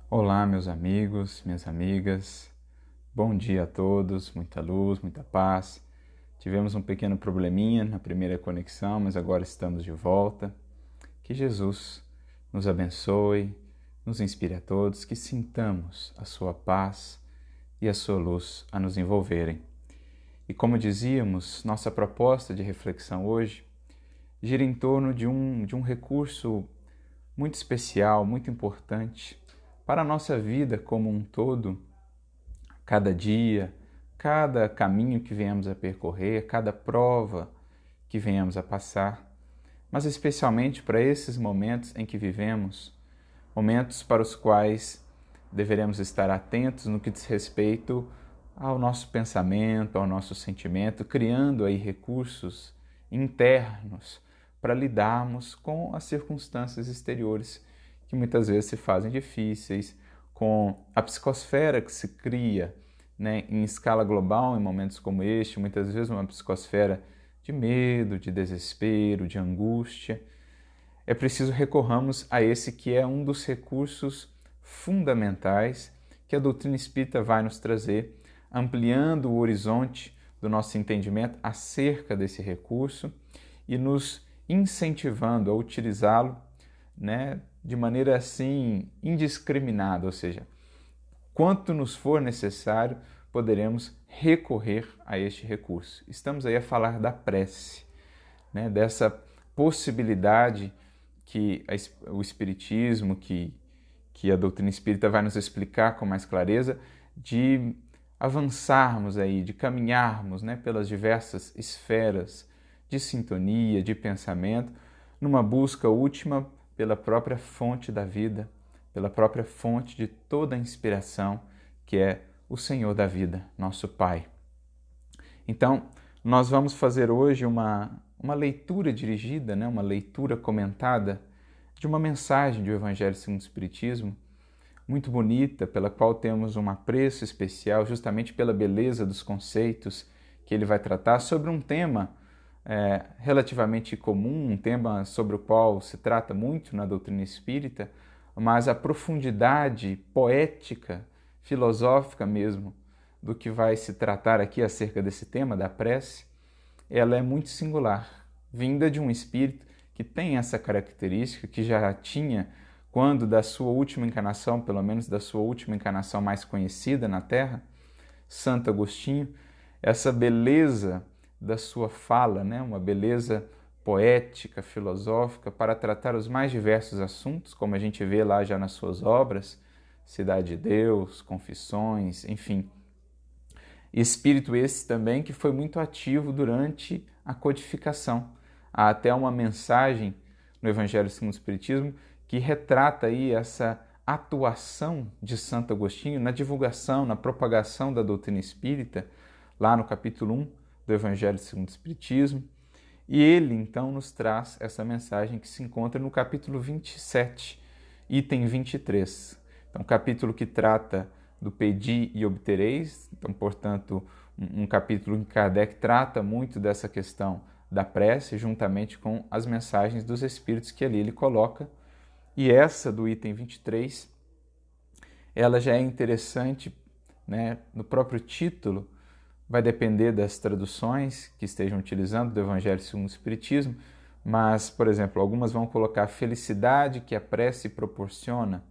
Olá, meus amigos, minhas amigas. Bom dia a todos, muita luz, muita paz. Tivemos um pequeno probleminha na primeira conexão, mas agora estamos de volta. Que Jesus nos abençoe, nos inspire a todos, que sintamos a sua paz e a sua luz a nos envolverem. E como dizíamos, nossa proposta de reflexão hoje gira em torno de um recurso muito especial, muito importante para a nossa vida como um todo, cada dia, cada caminho que venhamos a percorrer, cada prova que venhamos a passar, mas especialmente para esses momentos em que vivemos, momentos para os quais deveremos estar atentos no que diz respeito ao nosso pensamento, ao nosso sentimento, criando aí recursos internos para lidarmos com as circunstâncias exteriores que muitas vezes se fazem difíceis, com a psicosfera que se cria, em escala global em momentos como este, muitas vezes uma psicosfera de medo, de desespero, de angústia. É preciso recorramos a esse que é um dos recursos fundamentais que a doutrina espírita vai nos trazer, ampliando o horizonte do nosso entendimento acerca desse recurso e nos incentivando a utilizá-lo, de maneira assim indiscriminada, ou seja, quanto nos for necessário, poderemos recorrer a este recurso. Estamos aí a falar da prece, dessa possibilidade que o Espiritismo, que a doutrina espírita vai nos explicar com mais clareza, de avançarmos aí, de caminharmos pelas diversas esferas de sintonia, de pensamento, numa busca última pela própria fonte da vida, pela própria fonte de toda a inspiração, que é o Senhor da vida, nosso Pai. Então, nós vamos fazer hoje uma leitura dirigida, uma leitura comentada de uma mensagem do Evangelho segundo o Espiritismo, muito bonita, pela qual temos um apreço especial, justamente pela beleza dos conceitos que ele vai tratar sobre um tema relativamente comum, um tema sobre o qual se trata muito na doutrina espírita, mas a profundidade poética, filosófica mesmo, do que vai se tratar aqui acerca desse tema, da prece, ela é muito singular, vinda de um espírito que tem essa característica, que já tinha, quando da sua última encarnação, pelo menos da sua última encarnação mais conhecida na Terra, Santo Agostinho, essa beleza da sua fala, uma beleza poética, filosófica, para tratar os mais diversos assuntos, como a gente vê lá já nas suas obras, Cidade de Deus, Confissões, enfim. Espírito esse também que foi muito ativo durante a codificação. Há até uma mensagem no Evangelho segundo o Espiritismo que retrata aí essa atuação de Santo Agostinho na divulgação, na propagação da doutrina espírita, lá no capítulo 1 do Evangelho segundo o Espiritismo. E ele, então, nos traz essa mensagem que se encontra no capítulo 27, item 23. Então, capítulo que trata do pedi e obtereis, então, portanto, um capítulo em que Kardec trata muito dessa questão da prece, juntamente com as mensagens dos Espíritos que ali ele coloca. E essa do item 23, ela já é interessante, no próprio título, vai depender das traduções que estejam utilizando do Evangelho segundo o Espiritismo, mas, por exemplo, algumas vão colocar a felicidade que a prece proporciona,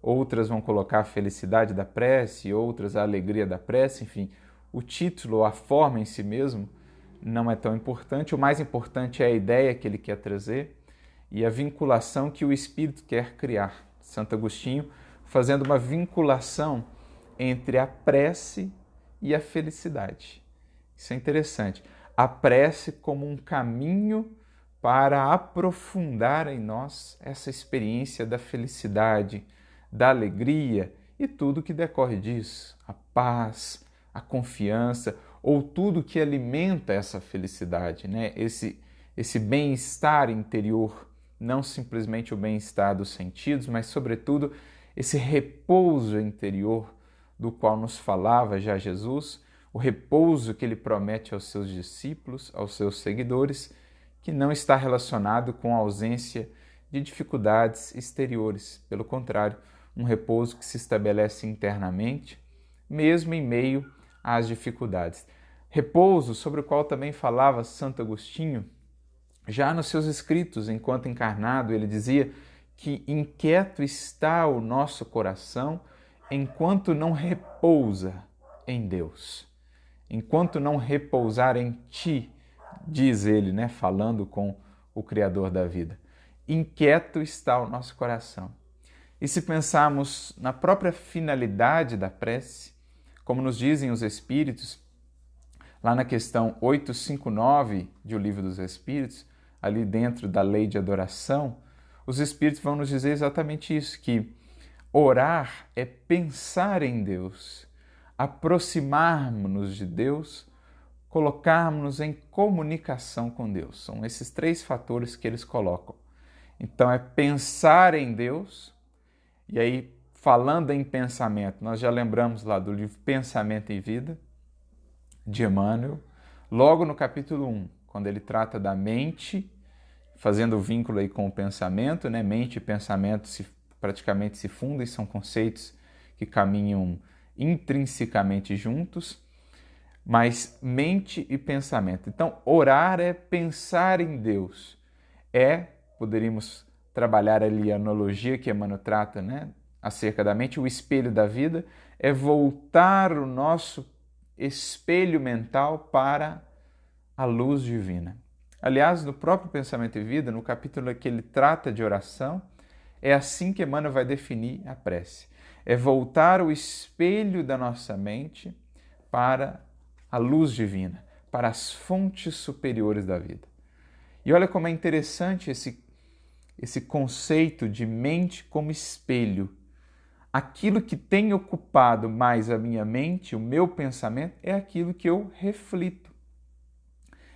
outras vão colocar a felicidade da prece, outras a alegria da prece, enfim. O título, a forma em si mesmo, não é tão importante. O mais importante é a ideia que ele quer trazer e a vinculação que o Espírito quer criar. Santo Agostinho fazendo uma vinculação entre a prece e a felicidade. Isso é interessante. A prece como um caminho para aprofundar em nós essa experiência da felicidade, da alegria e tudo que decorre disso, a paz, a confiança, ou tudo que alimenta essa felicidade, esse bem-estar interior, não simplesmente o bem-estar dos sentidos, mas sobretudo esse repouso interior do qual nos falava já Jesus, o repouso que ele promete aos seus discípulos, aos seus seguidores, que não está relacionado com a ausência de dificuldades exteriores. Pelo contrário, um repouso que se estabelece internamente, mesmo em meio às dificuldades. Repouso sobre o qual também falava Santo Agostinho, já nos seus escritos, enquanto encarnado, ele dizia que inquieto está o nosso coração enquanto não repousa em Deus. Enquanto não repousar em ti, diz ele, né, falando com o Criador da vida. Inquieto está o nosso coração. E se pensarmos na própria finalidade da prece, como nos dizem os Espíritos, lá na questão 859 de O Livro dos Espíritos, ali dentro da lei de adoração, os Espíritos vão nos dizer exatamente isso, que orar é pensar em Deus, aproximarmos-nos de Deus, colocarmos-nos em comunicação com Deus. São esses 3 fatores que eles colocam. Então é pensar em Deus, e aí falando em pensamento, nós já lembramos lá do livro Pensamento e Vida, de Emmanuel, logo no capítulo 1, quando ele trata da mente, fazendo o vínculo aí com o pensamento, né? Mente e pensamento praticamente se fundem, são conceitos que caminham intrinsecamente juntos, mas mente e pensamento. Então, orar é pensar em Deus, poderíamos trabalhar ali a analogia que Emmanuel trata, né? Acerca da mente, o espelho da vida, é voltar o nosso espelho mental para a luz divina. Aliás, no próprio Pensamento e Vida, no capítulo que ele trata de oração, é assim que Emmanuel vai definir a prece. É voltar o espelho da nossa mente para a luz divina, para as fontes superiores da vida. E olha como é interessante esse conceito de mente como espelho. Aquilo que tem ocupado mais a minha mente, o meu pensamento, é aquilo que eu reflito.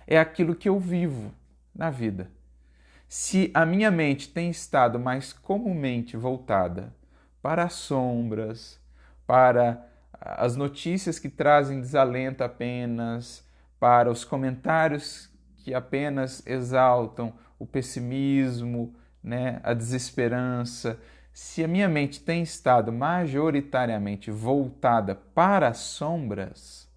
É aquilo que eu vivo na vida. Se a minha mente tem estado mais comumente voltada para as sombras, para as notícias que trazem desalento apenas, para os comentários que apenas exaltam o pessimismo, né, a desesperança, se a minha mente tem estado majoritariamente voltada para as sombras,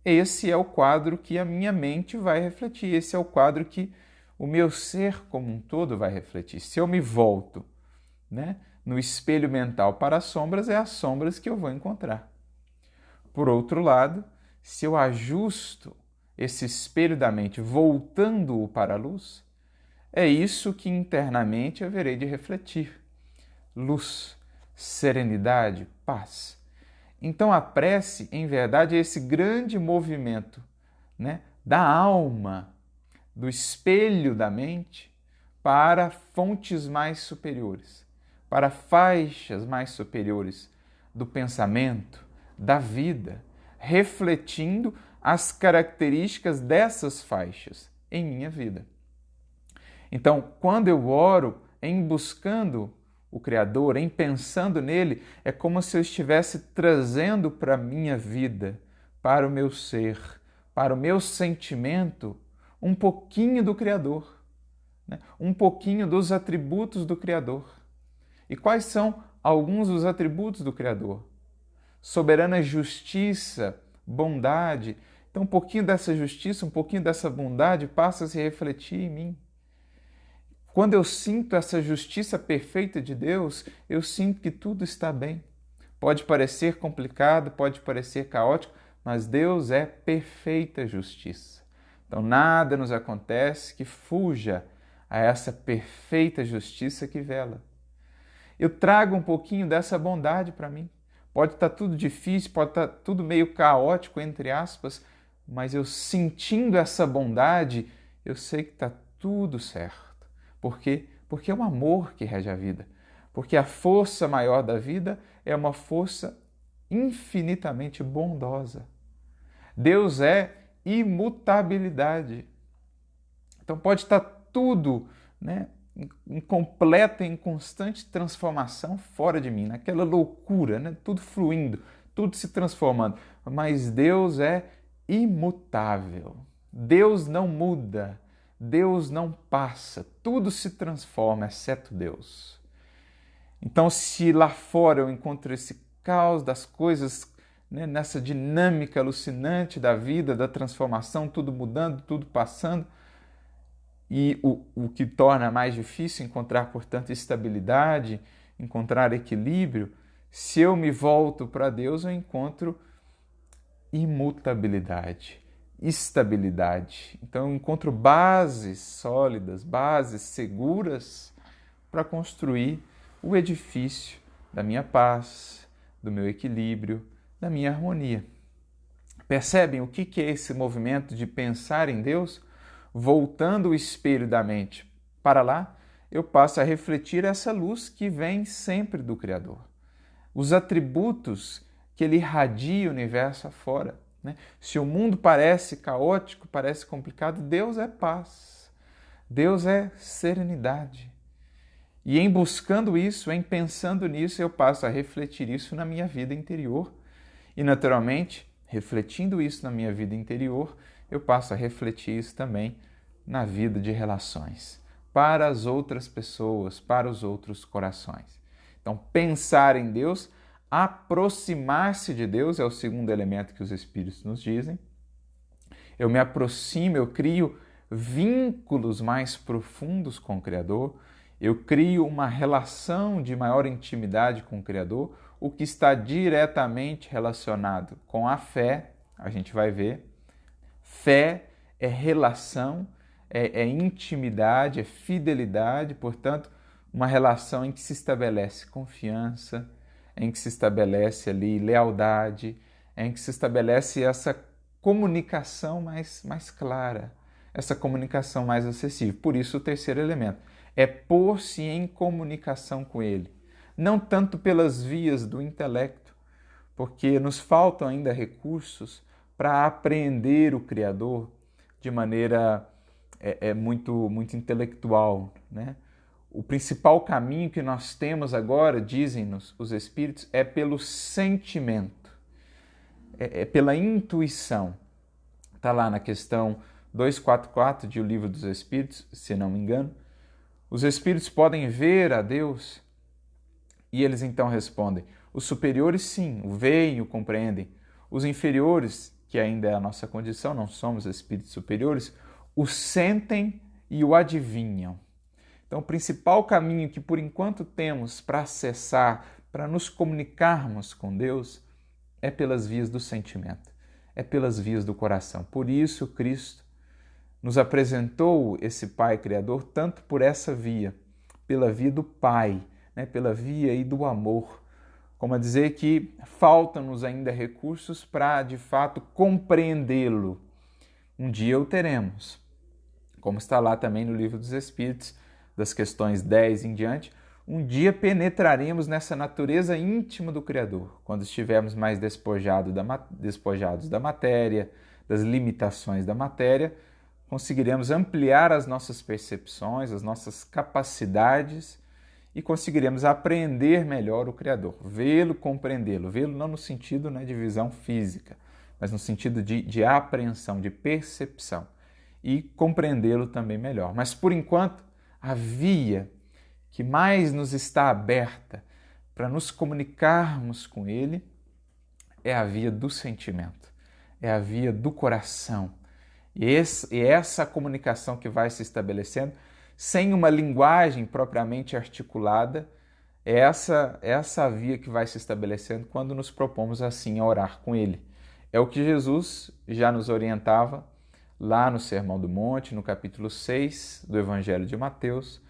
esse é o quadro que a minha mente vai refletir, esse é o quadro que o meu ser como um todo vai refletir. Se eu me volto, né, no espelho mental para as sombras, é as sombras que eu vou encontrar. Por outro lado, se eu ajusto esse espelho da mente voltando-o para a luz, é isso que internamente haverei de refletir. Luz, serenidade, paz. Então a prece, em verdade, é esse grande movimento, né, da alma, do espelho da mente para fontes mais superiores, para faixas mais superiores do pensamento, da vida, refletindo as características dessas faixas em minha vida. Então, quando eu oro em buscando o Criador, em pensando nele, é como se eu estivesse trazendo para a minha vida, para o meu ser, para o meu sentimento, um pouquinho do Criador, né? Um pouquinho dos atributos do Criador. E quais são alguns dos atributos do Criador? Soberana justiça, bondade. Então, um pouquinho dessa justiça, um pouquinho dessa bondade passa a se refletir em mim. Quando eu sinto essa justiça perfeita de Deus, eu sinto que tudo está bem. Pode parecer complicado, pode parecer caótico, mas Deus é perfeita justiça. Então nada nos acontece que fuja a essa perfeita justiça que vela. Eu trago um pouquinho dessa bondade para mim. Pode estar tudo difícil, pode estar tudo meio caótico, entre aspas, mas eu sentindo essa bondade, eu sei que está tudo certo. Por quê? Porque é o amor que rege a vida. Porque a força maior da vida é uma força infinitamente bondosa. Deus é imutabilidade. Então pode estar tudo, né, em completa e em constante transformação fora de mim, naquela loucura, né, tudo fluindo, tudo se transformando. Mas Deus é imutável. Deus não muda. Deus não passa, tudo se transforma, exceto Deus. Então, se lá fora eu encontro esse caos das coisas, né, nessa dinâmica alucinante da vida, da transformação, tudo mudando, tudo passando, e o que torna mais difícil encontrar, portanto, estabilidade, encontrar equilíbrio, se eu me volto para Deus, eu encontro imutabilidade, estabilidade. Então, eu encontro bases sólidas, bases seguras para construir o edifício da minha paz, do meu equilíbrio, da minha harmonia. Percebem o que é esse movimento de pensar em Deus? Voltando o espelho da mente para lá, eu passo a refletir essa luz que vem sempre do Criador. Os atributos que ele irradia o universo afora. Né? Se o mundo parece caótico, parece complicado, Deus é paz. Deus é serenidade. E em buscando isso, em pensando nisso, eu passo a refletir isso na minha vida interior. E, naturalmente, refletindo isso na minha vida interior, eu passo a refletir isso também na vida de relações, para as outras pessoas, para os outros corações. Então, pensar em Deus, aproximar-se de Deus é o segundo elemento que os Espíritos nos dizem. Eu me aproximo, eu crio vínculos mais profundos com o Criador, eu crio uma relação de maior intimidade com o Criador, o que está diretamente relacionado com a fé, a gente vai ver. Fé é relação, é intimidade, é fidelidade, portanto, uma relação em que se estabelece confiança, em que se estabelece ali lealdade, em que se estabelece essa comunicação mais clara, essa comunicação mais acessível. Por isso, o terceiro elemento é pôr-se em comunicação com Ele. Não tanto pelas vias do intelecto, porque nos faltam ainda recursos para apreender o Criador de maneira muito intelectual, né? O principal caminho que nós temos agora, dizem-nos os Espíritos, é pelo sentimento, é pela intuição. Está lá na questão 244 de O Livro dos Espíritos, se não me engano. Os Espíritos podem ver a Deus? E eles então respondem, os superiores sim, o veem e o compreendem. Os inferiores, que ainda é a nossa condição, não somos espíritos superiores, o sentem e o adivinham. Então, o principal caminho que por enquanto temos para acessar, para nos comunicarmos com Deus, é pelas vias do sentimento, é pelas vias do coração. Por isso, Cristo nos apresentou esse Pai Criador tanto por essa via, pela via do Pai, né? Pela via aí do amor. Como a dizer que faltam-nos ainda recursos para, de fato, compreendê-lo. Um dia o teremos. Como está lá também no Livro dos Espíritos, das questões 10 em diante, um dia penetraremos nessa natureza íntima do Criador, quando estivermos mais despojados da matéria, das limitações da matéria, conseguiremos ampliar as nossas percepções, as nossas capacidades e conseguiremos apreender melhor o Criador, vê-lo, compreendê-lo, vê-lo não no sentido, né, de visão física, mas no sentido de apreensão, de percepção e compreendê-lo também melhor. Mas por enquanto, a via que mais nos está aberta para nos comunicarmos com Ele é a via do sentimento, é a via do coração. E essa comunicação que vai se estabelecendo sem uma linguagem propriamente articulada, é essa via que vai se estabelecendo quando nos propomos assim a orar com Ele. É o que Jesus já nos orientava lá no Sermão do Monte, no capítulo 6 do Evangelho de Mateus,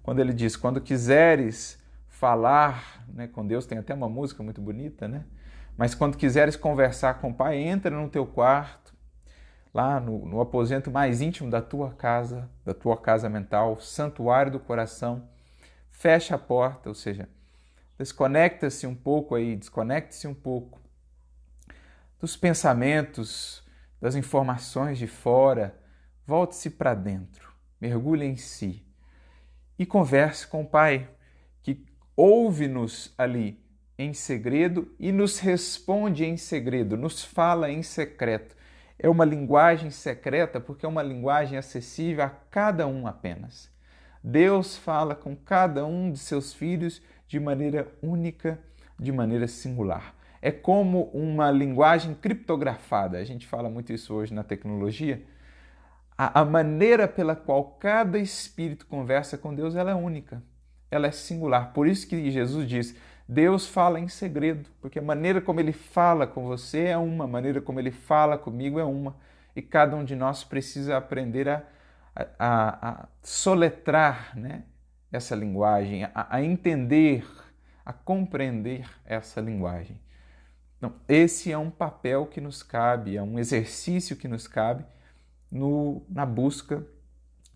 quando ele diz, quando quiseres falar, né, com Deus, tem até uma música muito bonita, né? Mas quando quiseres conversar com o Pai, entra no teu quarto, lá no aposento mais íntimo da tua casa mental, santuário do coração, fecha a porta, ou seja, desconecte-se um pouco dos pensamentos, das informações de fora, volte-se para dentro, mergulhe em si e converse com o Pai, que ouve-nos ali em segredo e nos responde em segredo, nos fala em secreto. É uma linguagem secreta porque é uma linguagem acessível a cada um apenas. Deus fala com cada um de seus filhos de maneira única, de maneira singular. É como uma linguagem criptografada. A gente fala muito isso hoje na tecnologia. A maneira pela qual cada espírito conversa com Deus, ela é única, ela é singular. Por isso que Jesus diz, Deus fala em segredo, porque a maneira como Ele fala com você é uma, a maneira como Ele fala comigo é uma, e cada um de nós precisa aprender a soletrar, né, essa linguagem, a entender, a compreender essa linguagem. Então, esse é um papel que nos cabe, é um exercício que nos cabe na busca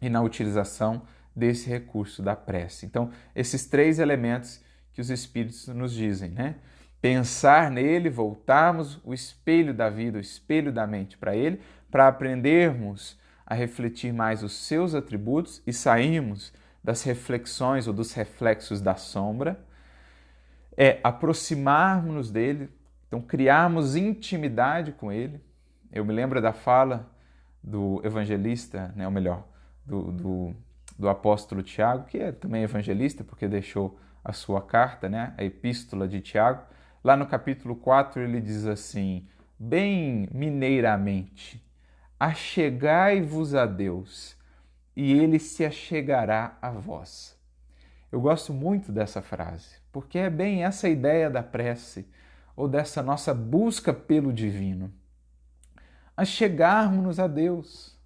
e na utilização desse recurso da prece. Então, esses 3 elementos que os Espíritos nos dizem, né? Pensar nele, voltarmos o espelho da vida, o espelho da mente para ele, para aprendermos a refletir mais os seus atributos e sairmos das reflexões ou dos reflexos da sombra, aproximarmos-nos dele, então criarmos intimidade com ele. Eu me lembro da fala do evangelista, né, ou melhor, do apóstolo Tiago, que é também evangelista, porque deixou a sua carta, né, a epístola de Tiago. Lá no capítulo 4 ele diz assim, bem mineiramente, achegai-vos a Deus, e ele se achegará a vós. Eu gosto muito dessa frase, porque é bem essa ideia da prece, ou dessa nossa busca pelo divino. A chegarmos a Deus,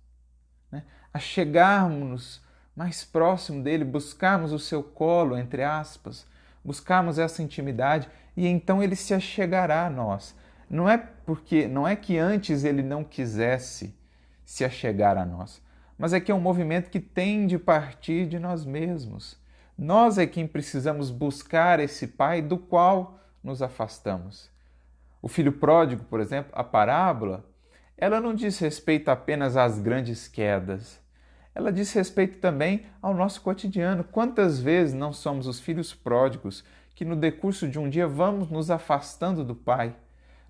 né? A chegarmos mais próximo dele, buscarmos o seu colo, entre aspas, buscarmos essa intimidade e então ele se achegará a nós. Não é que antes ele não quisesse se achegar a nós, mas é que é um movimento que tem de partir de nós mesmos. Nós é quem precisamos buscar esse Pai do qual nos afastamos. O filho pródigo, por exemplo, a parábola, ela não diz respeito apenas às grandes quedas. Ela diz respeito também ao nosso cotidiano. Quantas vezes não somos os filhos pródigos que no decurso de um dia vamos nos afastando do Pai,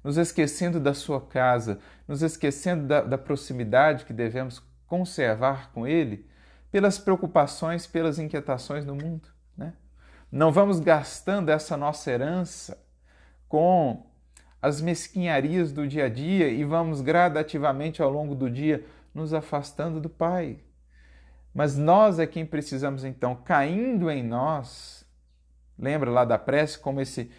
nos esquecendo da sua casa, nos esquecendo da proximidade que devemos conservar com Ele, pelas preocupações, pelas inquietações do mundo, né? Não vamos gastando essa nossa herança com as mesquinharias do dia a dia e vamos gradativamente ao longo do dia nos afastando do Pai. Mas nós é quem precisamos então, caindo em nós, lembra lá da prece, como esse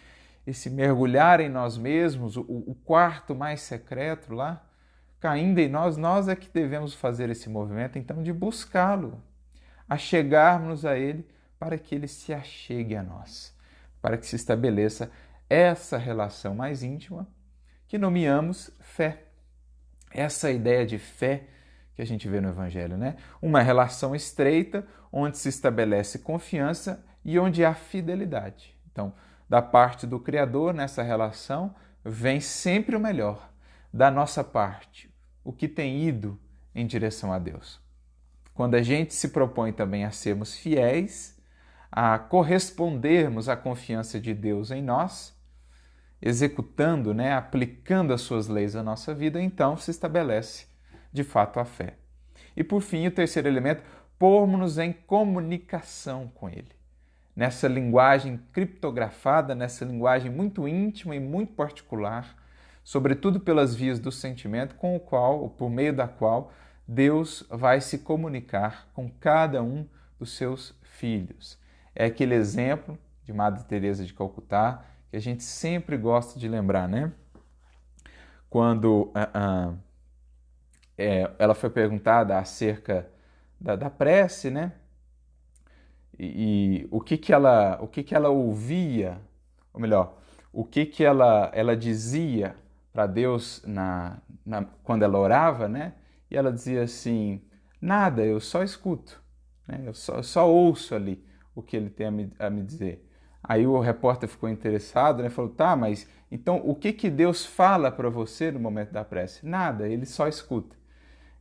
mergulhar em nós mesmos, o quarto mais secreto lá, caindo em nós é que devemos fazer esse movimento então de buscá-lo, a chegarmos a Ele para que Ele se achegue a nós, para que se estabeleça essa relação mais íntima que nomeamos fé. Essa ideia de fé que a gente vê no Evangelho, né? Uma relação estreita onde se estabelece confiança e onde há fidelidade. Então, da parte do Criador, nessa relação, vem sempre o melhor. Da nossa parte, o que tem ido em direção a Deus. Quando a gente se propõe também a sermos fiéis, a correspondermos à confiança de Deus em nós, executando, né, aplicando as suas leis à nossa vida, então se estabelece de fato a fé. E por fim, o terceiro elemento, pormos-nos em comunicação com Ele. Nessa linguagem criptografada, nessa linguagem muito íntima e muito particular, sobretudo pelas vias do sentimento, com o qual, ou por meio da qual, Deus vai se comunicar com cada um dos seus filhos. É aquele exemplo de Madre Teresa de Calcutá que a gente sempre gosta de lembrar, né? Quando ela foi perguntada acerca da prece, né? E o que ela ouvia, ou melhor, o que ela dizia para Deus quando ela orava, né? E ela dizia assim, nada, eu só escuto, né? Eu só ouço ali o que ele tem a me dizer. Aí o repórter ficou interessado, né? Falou, tá, mas então o que Deus fala para você no momento da prece? Nada, ele só escuta.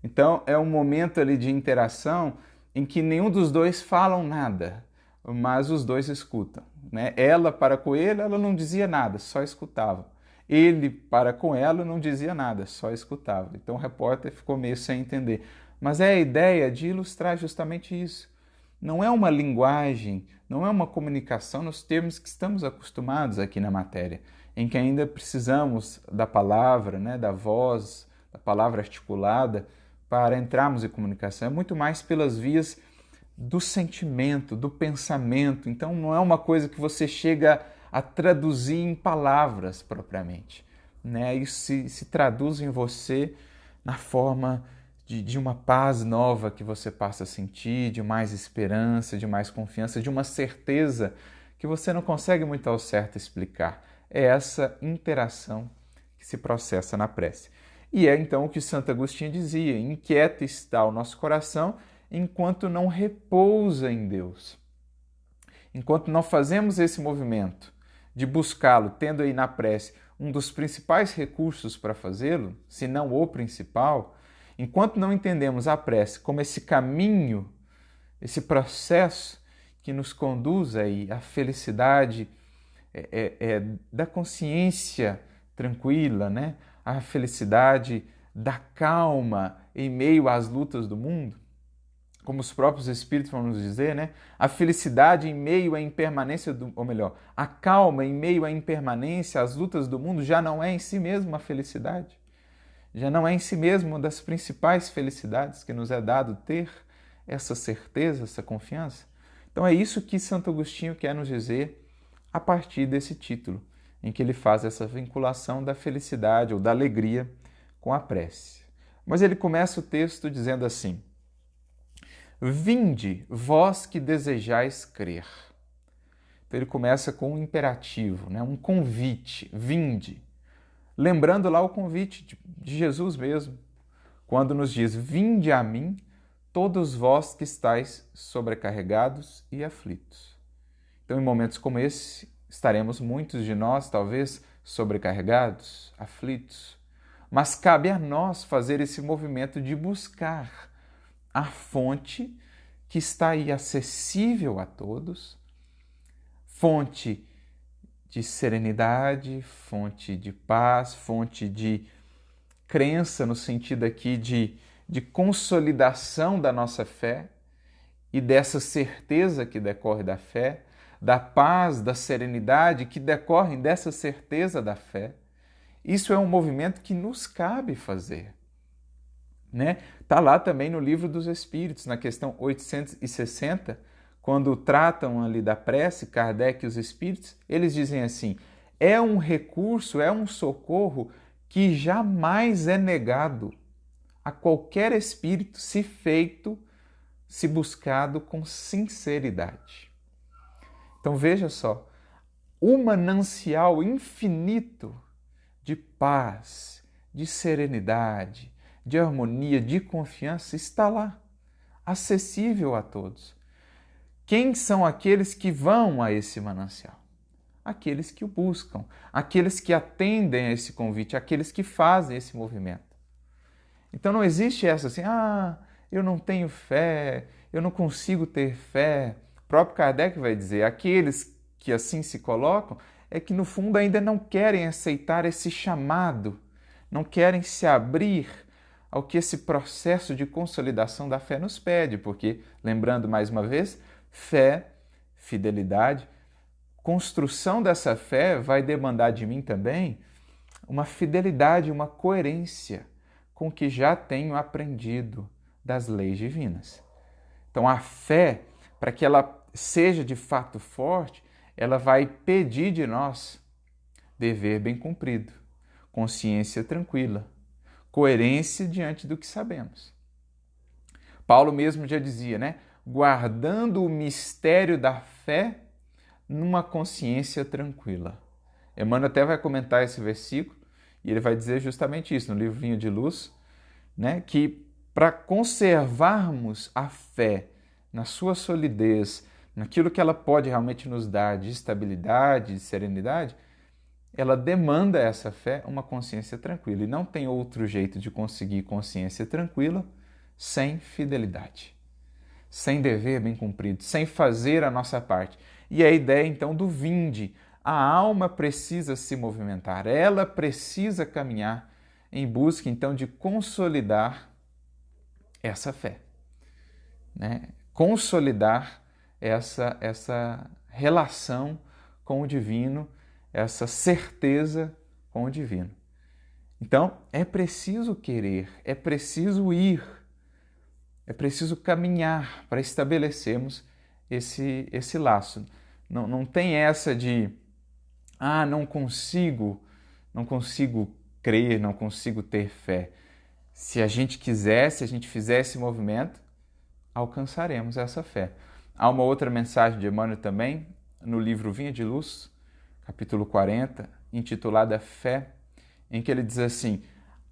Então é um momento ali de interação em que nenhum dos dois falam nada, mas os dois escutam, né? Ela para com ele, ela não dizia nada, só escutava. Ele para com ela não dizia nada, só escutava. Então o repórter ficou meio sem entender. Mas é a ideia de ilustrar justamente isso. não é uma linguagem, não é uma comunicação nos termos que estamos acostumados aqui na matéria, em que ainda precisamos da palavra, né, da voz, da palavra articulada para entrarmos em comunicação. É muito mais pelas vias do sentimento, do pensamento. Então não é uma coisa que você chega a traduzir em palavras propriamente, né? Isso se traduz em você na forma de uma paz nova que você passa a sentir, de mais esperança, de mais confiança, de uma certeza que você não consegue muito ao certo explicar. É essa interação que se processa na prece. E é então o que Santo Agostinho dizia: inquieto está o nosso coração enquanto não repousa em Deus. Enquanto não fazemos esse movimento de buscá-lo, tendo aí na prece um dos principais recursos para fazê-lo, se não o principal, enquanto não entendemos a prece como esse caminho, esse processo que nos conduz aí à felicidade da consciência tranquila, né? A felicidade da calma em meio às lutas do mundo, como os próprios Espíritos vão nos dizer, né? A felicidade em meio à impermanência, ou melhor, a calma em meio à impermanência, às lutas do mundo, já não é em si mesmo uma felicidade. Já não é em si mesmo uma das principais felicidades que nos é dado ter essa certeza, essa confiança. Então é isso que Santo Agostinho quer nos dizer a partir desse título, em que ele faz essa vinculação da felicidade ou da alegria com a prece. Mas ele começa o texto dizendo assim: vinde, vós que desejais crer. Então ele começa com um imperativo, né? Um convite, vinde. Lembrando lá o convite de Jesus mesmo, quando nos diz: vinde a mim, todos vós que estáis sobrecarregados e aflitos. Então, em momentos como esse, estaremos muitos de nós, talvez, sobrecarregados, aflitos, mas cabe a nós fazer esse movimento de buscar a fonte que está aí acessível a todos, fonte de serenidade, fonte de paz, fonte de crença no sentido aqui de consolidação da nossa fé e dessa certeza que decorre da fé, da paz, da serenidade que decorrem dessa certeza da fé. Isso é um movimento que nos cabe fazer, né? Está lá também no Livro dos Espíritos, na questão 860, quando tratam ali da prece, Kardec e os Espíritos, eles dizem assim: é um recurso, é um socorro que jamais é negado a qualquer espírito se feito, se buscado com sinceridade. Então veja só, o manancial infinito de paz, de serenidade, de harmonia, de confiança está lá, acessível a todos. Quem são aqueles que vão a esse manancial? Aqueles que o buscam, aqueles que atendem a esse convite, aqueles que fazem esse movimento. Então não existe essa assim: eu não tenho fé, eu não consigo ter fé. O próprio Kardec vai dizer: aqueles que assim se colocam é que no fundo ainda não querem aceitar esse chamado, não querem se abrir ao que esse processo de consolidação da fé nos pede, porque, lembrando mais uma vez, fé, fidelidade, construção dessa fé vai demandar de mim também uma fidelidade, uma coerência com o que já tenho aprendido das leis divinas. Então a fé, para que ela seja de fato forte, ela vai pedir de nós dever bem cumprido, consciência tranquila, coerência diante do que sabemos. Paulo mesmo já dizia, né? Guardando o mistério da fé numa consciência tranquila. Emmanuel até vai comentar esse versículo e ele vai dizer justamente isso no livro Vinho de Luz, né? Que para conservarmos a fé na sua solidez, naquilo que ela pode realmente nos dar de estabilidade, de serenidade, ela demanda essa fé uma consciência tranquila. E não tem outro jeito de conseguir consciência tranquila sem fidelidade, sem dever bem cumprido, sem fazer a nossa parte. E a ideia então do vinde, a alma precisa se movimentar, ela precisa caminhar em busca então de consolidar essa fé, né? consolidar essa relação com o divino, essa certeza com o divino. Então, é preciso querer, é preciso ir, é preciso caminhar para estabelecermos esse laço. Não tem essa de, não consigo crer, não consigo ter fé. Se a gente quiser, se a gente fizer esse movimento, alcançaremos essa fé. Há uma outra mensagem de Emmanuel também, no livro Vinha de Luz, capítulo 40, intitulada Fé, em que ele diz assim: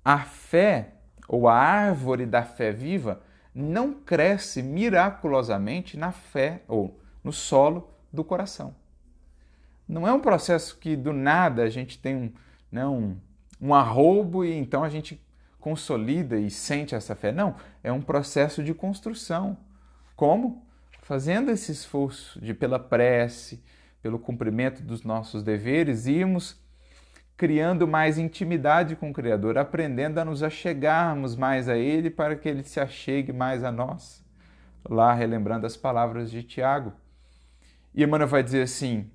a fé, ou a árvore da fé viva, não cresce miraculosamente na fé, ou no solo do coração. Não é um processo que do nada a gente tem um arroubo e então a gente consolida e sente essa fé. Não, é um processo de construção. Como? Fazendo esse esforço pela prece, pelo cumprimento dos nossos deveres, irmos criando mais intimidade com o Criador, aprendendo a nos achegarmos mais a Ele para que Ele se achegue mais a nós. Lá, relembrando as palavras de Tiago. E Emmanuel vai dizer assim: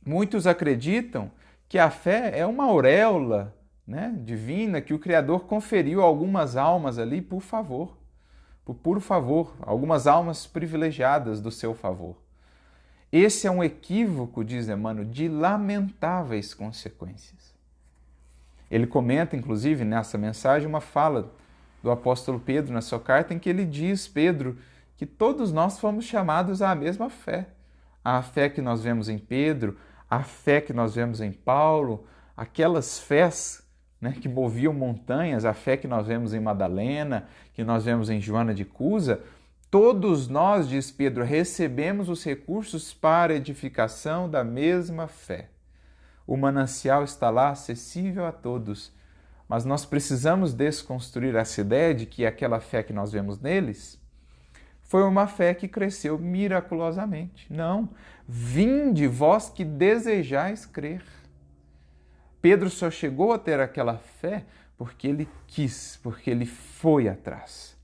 muitos acreditam que a fé é uma auréola, né, divina que o Criador conferiu a algumas almas ali por puro favor, algumas almas privilegiadas do seu favor. Esse é um equívoco, diz Emmanuel, de lamentáveis consequências. Ele comenta, inclusive, nessa mensagem, uma fala do apóstolo Pedro na sua carta, em que ele diz, Pedro, que todos nós fomos chamados à mesma fé. A fé que nós vemos em Pedro, a fé que nós vemos em Paulo, aquelas fés, né, que moviam montanhas, a fé que nós vemos em Madalena, que nós vemos em Joana de Cusa, todos nós, diz Pedro, recebemos os recursos para a edificação da mesma fé. O manancial está lá, acessível a todos, mas nós precisamos desconstruir essa ideia de que aquela fé que nós vemos neles foi uma fé que cresceu miraculosamente. Não, vinde vós que desejais crer. Pedro só chegou a ter aquela fé porque ele quis, porque ele foi atrás.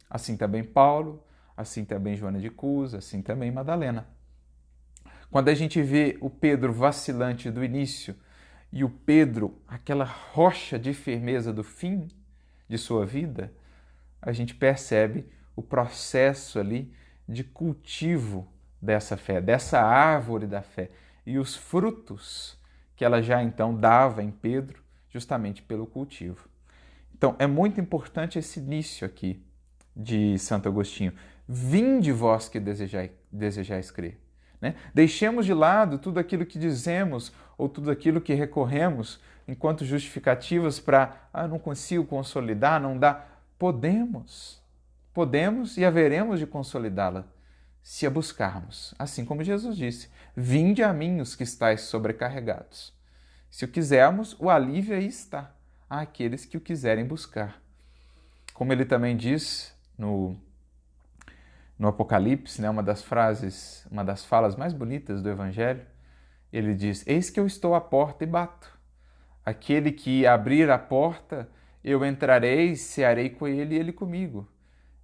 Assim também Paulo, assim também Joana de Cusa, assim também Madalena. Quando a gente vê o Pedro vacilante do início e o Pedro, aquela rocha de firmeza do fim de sua vida, a gente percebe o processo ali de cultivo dessa fé, dessa árvore da fé e os frutos que ela já então dava em Pedro, justamente pelo cultivo. Então, é muito importante esse início aqui de Santo Agostinho. Vinde vós que desejais crer. Né? Deixemos de lado tudo aquilo que dizemos ou tudo aquilo que recorremos enquanto justificativas para não consigo consolidar, não dá. Podemos e haveremos de consolidá-la se a buscarmos. Assim como Jesus disse, vinde a mim os que estáis sobrecarregados. Se o quisermos, o alívio aí está, àqueles que o quiserem buscar. Como ele também diz no Apocalipse, né, uma das falas mais bonitas do Evangelho, ele diz, eis que eu estou à porta e bato. Aquele que abrir a porta, eu entrarei, cearei com ele e ele comigo.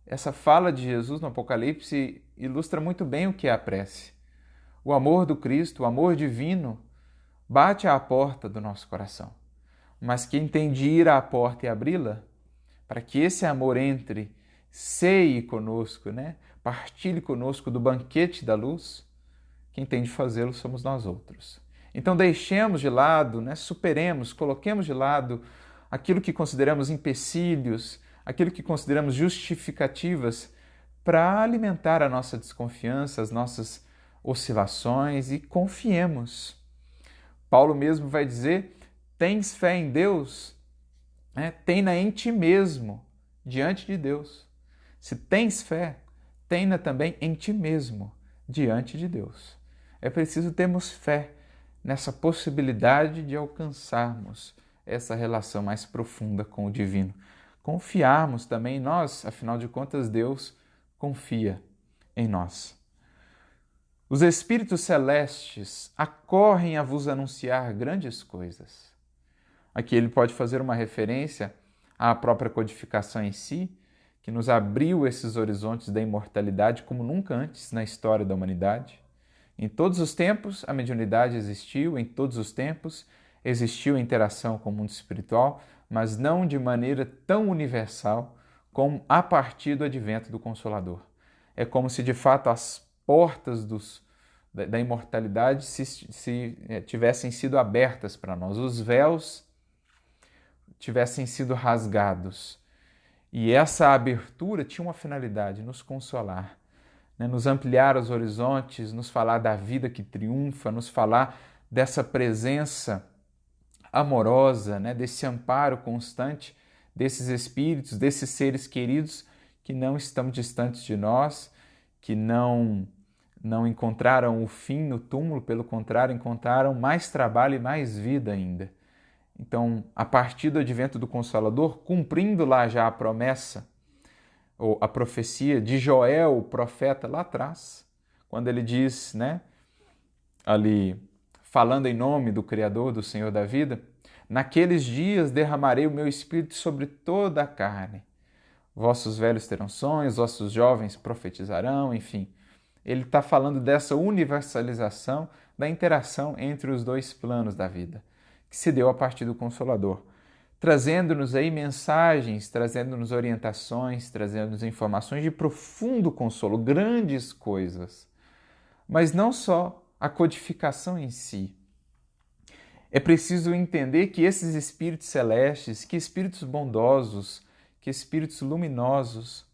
Essa fala de Jesus no Apocalipse ilustra muito bem o que é a prece. O amor do Cristo, o amor divino, bate à porta do nosso coração. Mas quem tem de ir à porta e abri-la, para que esse amor entre, ceie conosco, né? Partilhe conosco do banquete da luz, quem tem de fazê-lo somos nós outros. Então deixemos de lado, né? Superemos, coloquemos de lado aquilo que consideramos empecilhos, aquilo que consideramos justificativas para alimentar a nossa desconfiança, as nossas oscilações e confiemos. Paulo mesmo vai dizer, tens fé em Deus, né? Tem-na em ti mesmo, diante de Deus. Se tens fé, tem-na também em ti mesmo, diante de Deus. É preciso termos fé nessa possibilidade de alcançarmos essa relação mais profunda com o divino. Confiarmos também em nós, afinal de contas, Deus confia em nós. Os Espíritos Celestes acorrem a vos anunciar grandes coisas. Aqui ele pode fazer uma referência à própria codificação em si, que nos abriu esses horizontes da imortalidade como nunca antes na história da humanidade. Em todos os tempos, a mediunidade existiu, em todos os tempos existiu a interação com o mundo espiritual, mas não de maneira tão universal como a partir do advento do Consolador. É como se, de fato, as portas da imortalidade tivessem sido abertas para nós, os véus tivessem sido rasgados. E essa abertura tinha uma finalidade, nos consolar, né? Nos ampliar os horizontes, nos falar da vida que triunfa, nos falar dessa presença amorosa, né? Desse amparo constante desses espíritos, desses seres queridos que não estão distantes de nós, que não encontraram o fim no túmulo, pelo contrário, encontraram mais trabalho e mais vida ainda. Então, a partir do advento do Consolador, cumprindo lá já a promessa, ou a profecia de Joel, o profeta, lá atrás, quando ele diz, né, ali, falando em nome do Criador, do Senhor da vida, naqueles dias derramarei o meu Espírito sobre toda a carne. Vossos velhos terão sonhos, vossos jovens profetizarão, enfim. Ele está falando dessa universalização da interação entre os dois planos da vida, que se deu a partir do Consolador, trazendo-nos aí mensagens, trazendo-nos orientações, trazendo-nos informações de profundo consolo, grandes coisas. Mas não só a codificação em si. É preciso entender que esses espíritos celestes, que espíritos bondosos, que espíritos luminosos,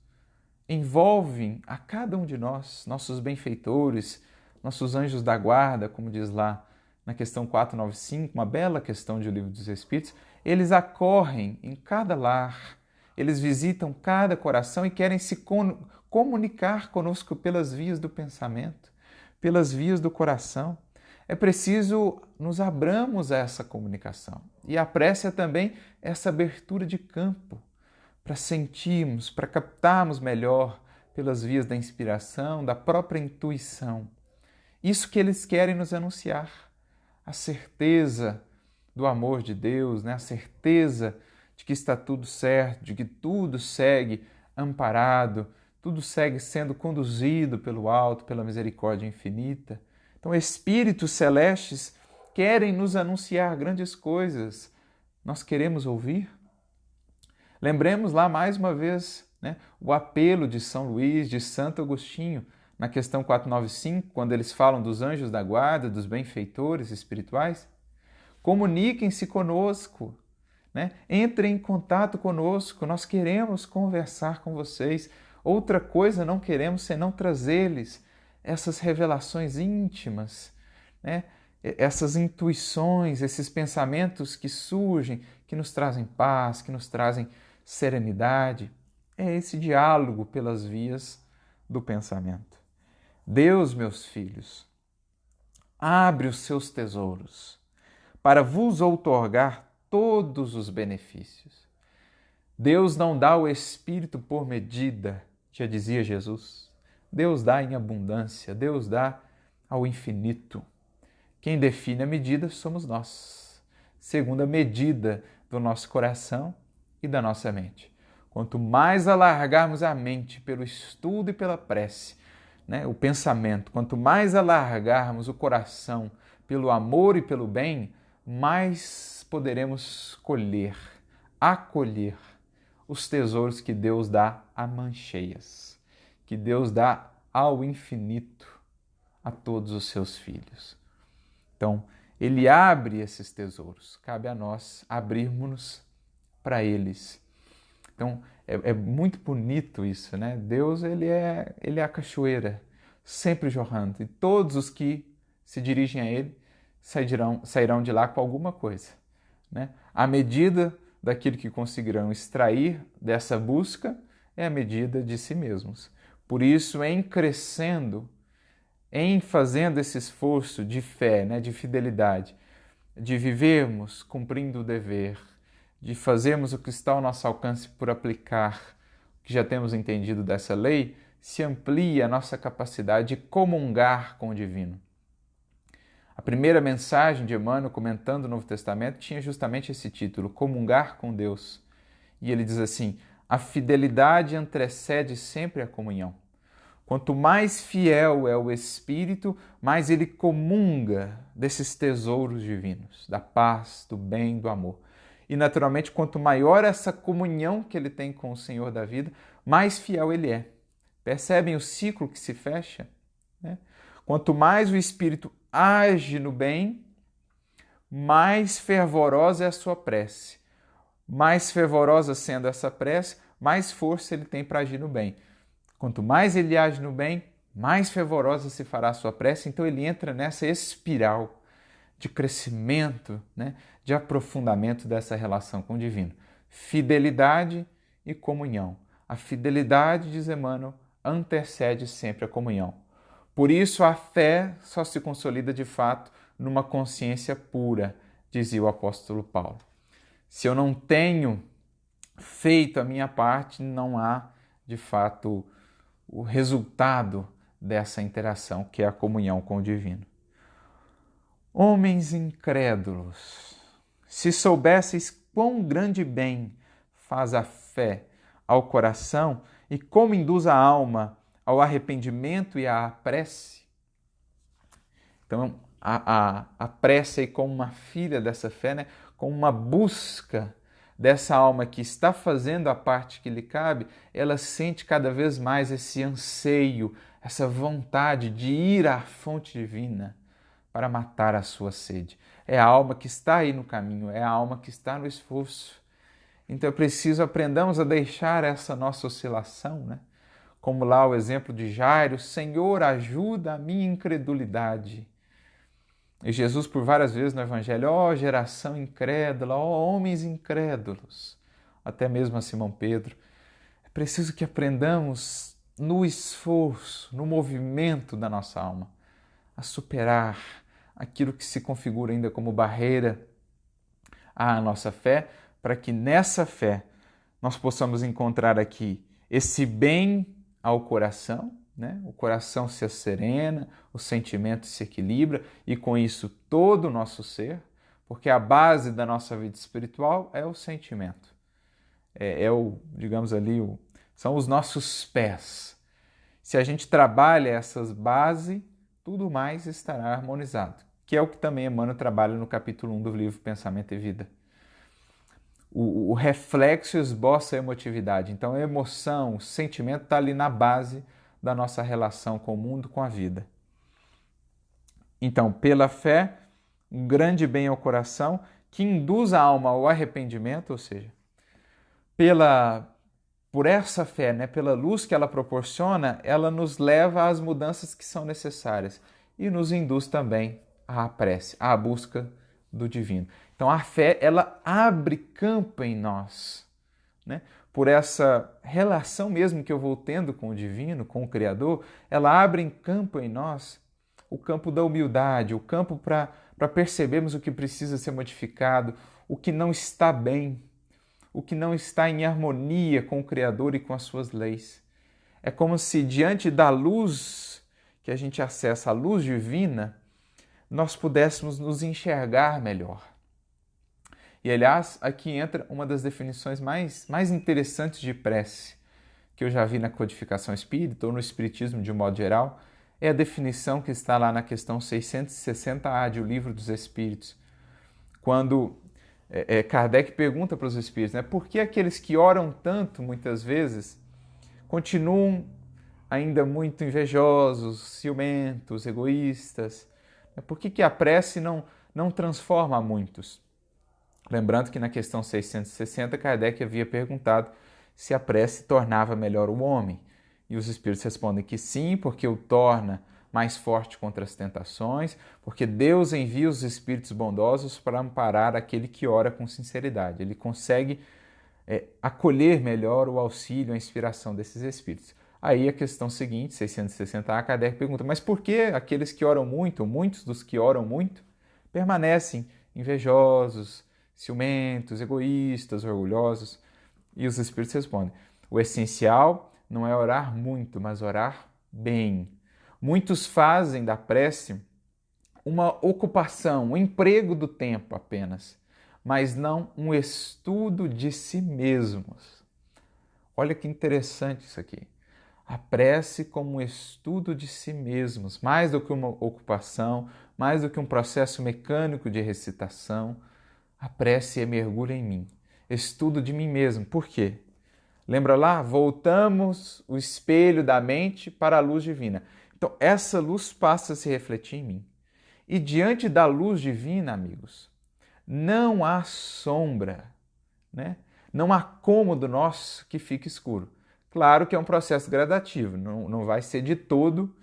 envolvem a cada um de nós, nossos benfeitores, nossos anjos da guarda, como diz lá na questão 495, uma bela questão de O Livro dos Espíritos. Eles acorrem em cada lar, eles visitam cada coração e querem se comunicar conosco pelas vias do pensamento, pelas vias do coração. É preciso nos abramos a essa comunicação. E a prece é também essa abertura de campo, para sentirmos, para captarmos melhor pelas vias da inspiração, da própria intuição. Isso que eles querem nos anunciar, a certeza do amor de Deus, né? A certeza de que está tudo certo, de que tudo segue amparado, tudo segue sendo conduzido pelo alto, pela misericórdia infinita. Então, espíritos celestes querem nos anunciar grandes coisas. Nós queremos ouvir? Lembremos lá mais uma vez, né, o apelo de São Luís, de Santo Agostinho, na questão 495, quando eles falam dos anjos da guarda, dos benfeitores espirituais. Comuniquem-se conosco, né? Entrem em contato conosco, nós queremos conversar com vocês. Outra coisa não queremos senão trazer-lhes essas revelações íntimas, né? Essas intuições, esses pensamentos que surgem, que nos trazem paz, que nos trazem serenidade. É esse diálogo pelas vias do pensamento. Deus, meus filhos, abre os seus tesouros para vos outorgar todos os benefícios. Deus não dá o Espírito por medida, já dizia Jesus. Deus dá em abundância, Deus dá ao infinito. Quem define a medida somos nós, segundo a medida do nosso coração e da nossa mente. Quanto mais alargarmos a mente pelo estudo e pela prece, né, o pensamento, quanto mais alargarmos o coração pelo amor e pelo bem, mais poderemos acolher os tesouros que Deus dá a mancheias, que Deus dá ao infinito a todos os seus filhos. Então, Ele abre esses tesouros, cabe a nós abrirmos-nos para eles. Então, é muito bonito isso, né? Deus, ele é a cachoeira, sempre jorrando, e todos os que se dirigem a Ele sairão de lá com alguma coisa, né? A medida daquilo que conseguirão extrair dessa busca é a medida de si mesmos. Por isso, em crescendo, em fazendo esse esforço de fé, né, de fidelidade, de vivermos cumprindo o dever, de fazermos o que está ao nosso alcance por aplicar o que já temos entendido dessa lei, se amplia a nossa capacidade de comungar com o divino. A primeira mensagem de Emmanuel, comentando o Novo Testamento, tinha justamente esse título, Comungar com Deus. E ele diz assim, A fidelidade antecede sempre a comunhão. Quanto mais fiel é o Espírito, mais ele comunga desses tesouros divinos, da paz, do bem, do amor. E, naturalmente, quanto maior essa comunhão que ele tem com o Senhor da vida, mais fiel ele é. Percebem o ciclo que se fecha? Né? Quanto mais o Espírito age no bem, mais fervorosa é a sua prece. Mais fervorosa sendo essa prece, mais força ele tem para agir no bem. Quanto mais ele age no bem, mais fervorosa se fará a sua prece. Então ele entra nessa espiral de crescimento, né, de aprofundamento dessa relação com o divino. Fidelidade e comunhão. A fidelidade, diz Emmanuel, antecede sempre a comunhão. Por isso a fé só se consolida de fato numa consciência pura, dizia o apóstolo Paulo. Se eu não tenho feito a minha parte, não há, de fato, o resultado dessa interação, que é a comunhão com o divino. Homens incrédulos, se soubesseis quão grande bem faz a fé ao coração e como induz a alma ao arrependimento e à prece. Então, a prece é como uma filha dessa fé, né? Como uma busca dessa alma que está fazendo a parte que lhe cabe, ela sente cada vez mais esse anseio, essa vontade de ir à fonte divina para matar a sua sede. É a alma que está aí no caminho, é a alma que está no esforço. Então é preciso aprendamos a deixar essa nossa oscilação, né? Como lá o exemplo de Jairo, Senhor, ajuda a minha incredulidade. E Jesus, por várias vezes no Evangelho, ó geração incrédula, ó homens incrédulos, até mesmo a Simão Pedro. É preciso que aprendamos no esforço, no movimento da nossa alma, a superar aquilo que se configura ainda como barreira à nossa fé, para que nessa fé nós possamos encontrar aqui esse bem ao coração, né? O coração se serena, o sentimento se equilibra e com isso todo o nosso ser, porque a base da nossa vida espiritual é o sentimento. Digamos ali, são os nossos pés. Se a gente trabalha essas bases, tudo mais estará harmonizado, que é o que também Emmanuel trabalha no capítulo 1 do livro Pensamento e Vida. O reflexo esboça a emotividade. Então a emoção, o sentimento está ali na base da nossa relação com o mundo, com a vida. Então, pela fé, um grande bem ao coração que induz a alma ao arrependimento, ou seja, por essa fé, né, pela luz que ela proporciona, ela nos leva às mudanças que são necessárias e nos induz também à prece, à busca do divino. Então a fé, ela abre campo em nós, né? Por essa relação mesmo que eu vou tendo com o divino, com o Criador, ela abre em campo em nós o campo da humildade, o campo para percebermos o que precisa ser modificado, o que não está bem, o que não está em harmonia com o Criador e com as suas leis. É como se diante da luz que a gente acessa, a luz divina, nós pudéssemos nos enxergar melhor. E, aliás, aqui entra uma das definições mais interessantes de prece que eu já vi na codificação espírita ou no espiritismo de um modo geral, é a definição que está lá na questão 660A de O Livro dos Espíritos, quando Kardec pergunta para os espíritos, né, por que aqueles que oram tanto, muitas vezes, continuam ainda muito invejosos, ciumentos, egoístas? Por que a prece não transforma a muitos? Lembrando que na questão 660, Kardec havia perguntado se a prece tornava melhor o homem. E os espíritos respondem que sim, porque o torna mais forte contra as tentações, porque Deus envia os espíritos bondosos para amparar aquele que ora com sinceridade. Ele consegue acolher melhor o auxílio, a inspiração desses espíritos. Aí a questão seguinte, 660A, Kardec pergunta, mas por que aqueles que oram muito, muitos dos que oram muito, permanecem invejosos, ciumentos, egoístas, orgulhosos? E os espíritos respondem, o essencial não é orar muito, mas orar bem. Muitos fazem da prece uma ocupação, um emprego do tempo apenas, mas não um estudo de si mesmos. Olha que interessante isso aqui. A prece como um estudo de si mesmos, mais do que uma ocupação, mais do que um processo mecânico de recitação. A prece é mergulho em mim, estudo de mim mesmo. Por quê? Lembra lá? Voltamos o espelho da mente para a luz divina. Então, essa luz passa a se refletir em mim. E diante da luz divina, amigos, não há sombra, né? Não há cômodo nosso que fique escuro. Claro que é um processo gradativo, não vai ser de todo,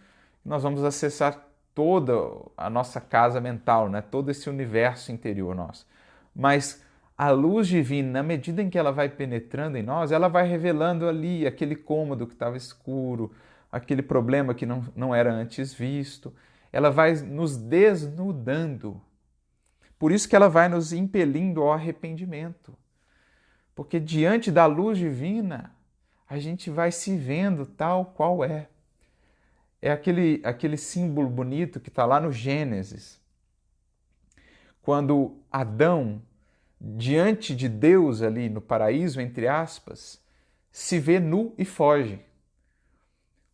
nós vamos acessar toda a nossa casa mental, né? Todo esse universo interior nosso. Mas a luz divina, na medida em que ela vai penetrando em nós, ela vai revelando ali aquele cômodo que estava escuro, aquele problema que não era antes visto. Ela vai nos desnudando. Por isso que ela vai nos impelindo ao arrependimento. Porque diante da luz divina, a gente vai se vendo tal qual é. É aquele símbolo bonito que está lá no Gênesis. Quando Adão, diante de Deus ali no paraíso, entre aspas, se vê nu e foge.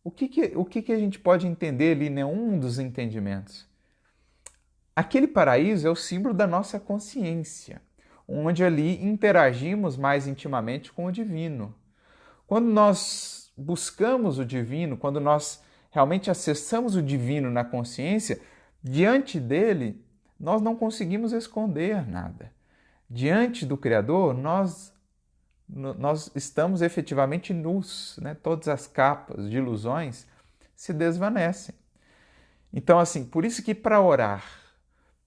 O que a gente pode entender ali, né? Um dos entendimentos. Aquele paraíso é o símbolo da nossa consciência, onde ali interagimos mais intimamente com o divino. Quando nós buscamos o divino, quando nós realmente acessamos o divino na consciência, diante dele, nós não conseguimos esconder nada. Diante do Criador, nós estamos efetivamente nus, né? Todas as capas de ilusões se desvanecem. Então, assim, por isso que para orar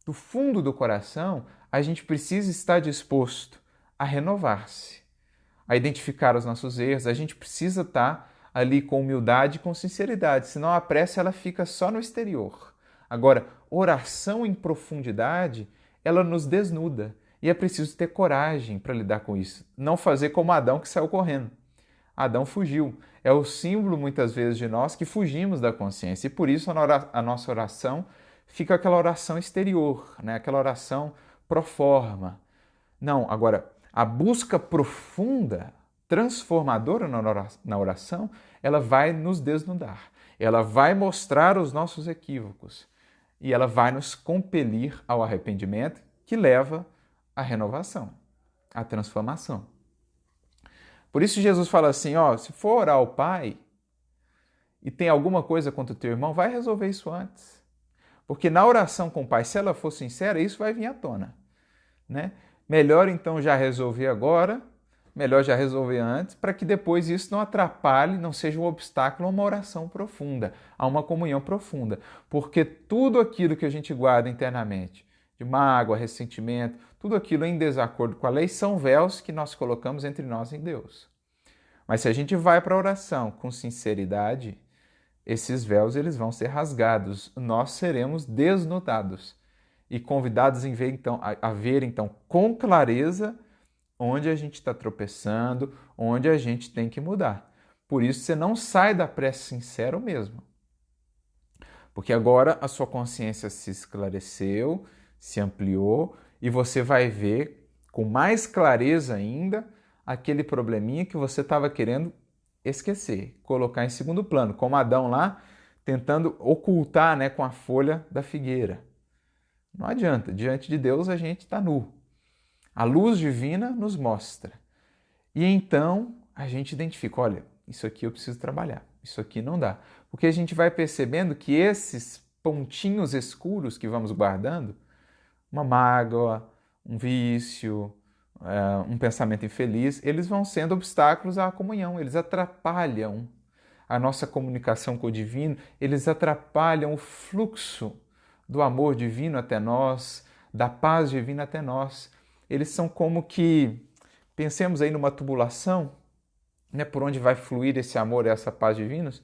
do fundo do coração, a gente precisa estar disposto a renovar-se, a identificar os nossos erros, a gente precisa estar ali com humildade e com sinceridade, senão a prece ela fica só no exterior. Agora, oração em profundidade, ela nos desnuda e é preciso ter coragem para lidar com isso. Não fazer como Adão que saiu correndo. Adão fugiu. É o símbolo, muitas vezes, de nós que fugimos da consciência e por isso a nossa oração fica aquela oração exterior, né? Aquela oração pro forma. Não, agora, a busca profunda, transformadora na oração, ela vai nos desnudar, ela vai mostrar os nossos equívocos e ela vai nos compelir ao arrependimento que leva à renovação, à transformação. Por isso Jesus fala assim, ó, se for orar ao Pai e tem alguma coisa contra o teu irmão, vai resolver isso antes. Porque na oração com o Pai, se ela for sincera, isso vai vir à tona, né? Melhor então já resolver agora, melhor já resolver antes, para que depois isso não atrapalhe, não seja um obstáculo a uma oração profunda, a uma comunhão profunda. Porque tudo aquilo que a gente guarda internamente, de mágoa, ressentimento, tudo aquilo em desacordo com a lei, são véus que nós colocamos entre nós e Deus. Mas se a gente vai para a oração com sinceridade, esses véus eles vão ser rasgados, nós seremos desnudados e convidados a ver então com clareza onde a gente está tropeçando, onde a gente tem que mudar. Por isso você não sai da prece sincero mesmo. Porque agora a sua consciência se esclareceu, se ampliou e você vai ver com mais clareza ainda aquele probleminha que você estava querendo esquecer, colocar em segundo plano, como Adão lá tentando ocultar, né, com a folha da figueira. Não adianta, diante de Deus a gente está nu. A luz divina nos mostra. E então a gente identifica, olha, isso aqui eu preciso trabalhar, isso aqui não dá. Porque a gente vai percebendo que esses pontinhos escuros que vamos guardando, uma mágoa, um vício, um pensamento infeliz, eles vão sendo obstáculos à comunhão, eles atrapalham a nossa comunicação com o divino, eles atrapalham o fluxo do amor divino até nós, da paz divina até nós. Eles são como que, pensemos aí numa tubulação, né, por onde vai fluir esse amor e essa paz divinos.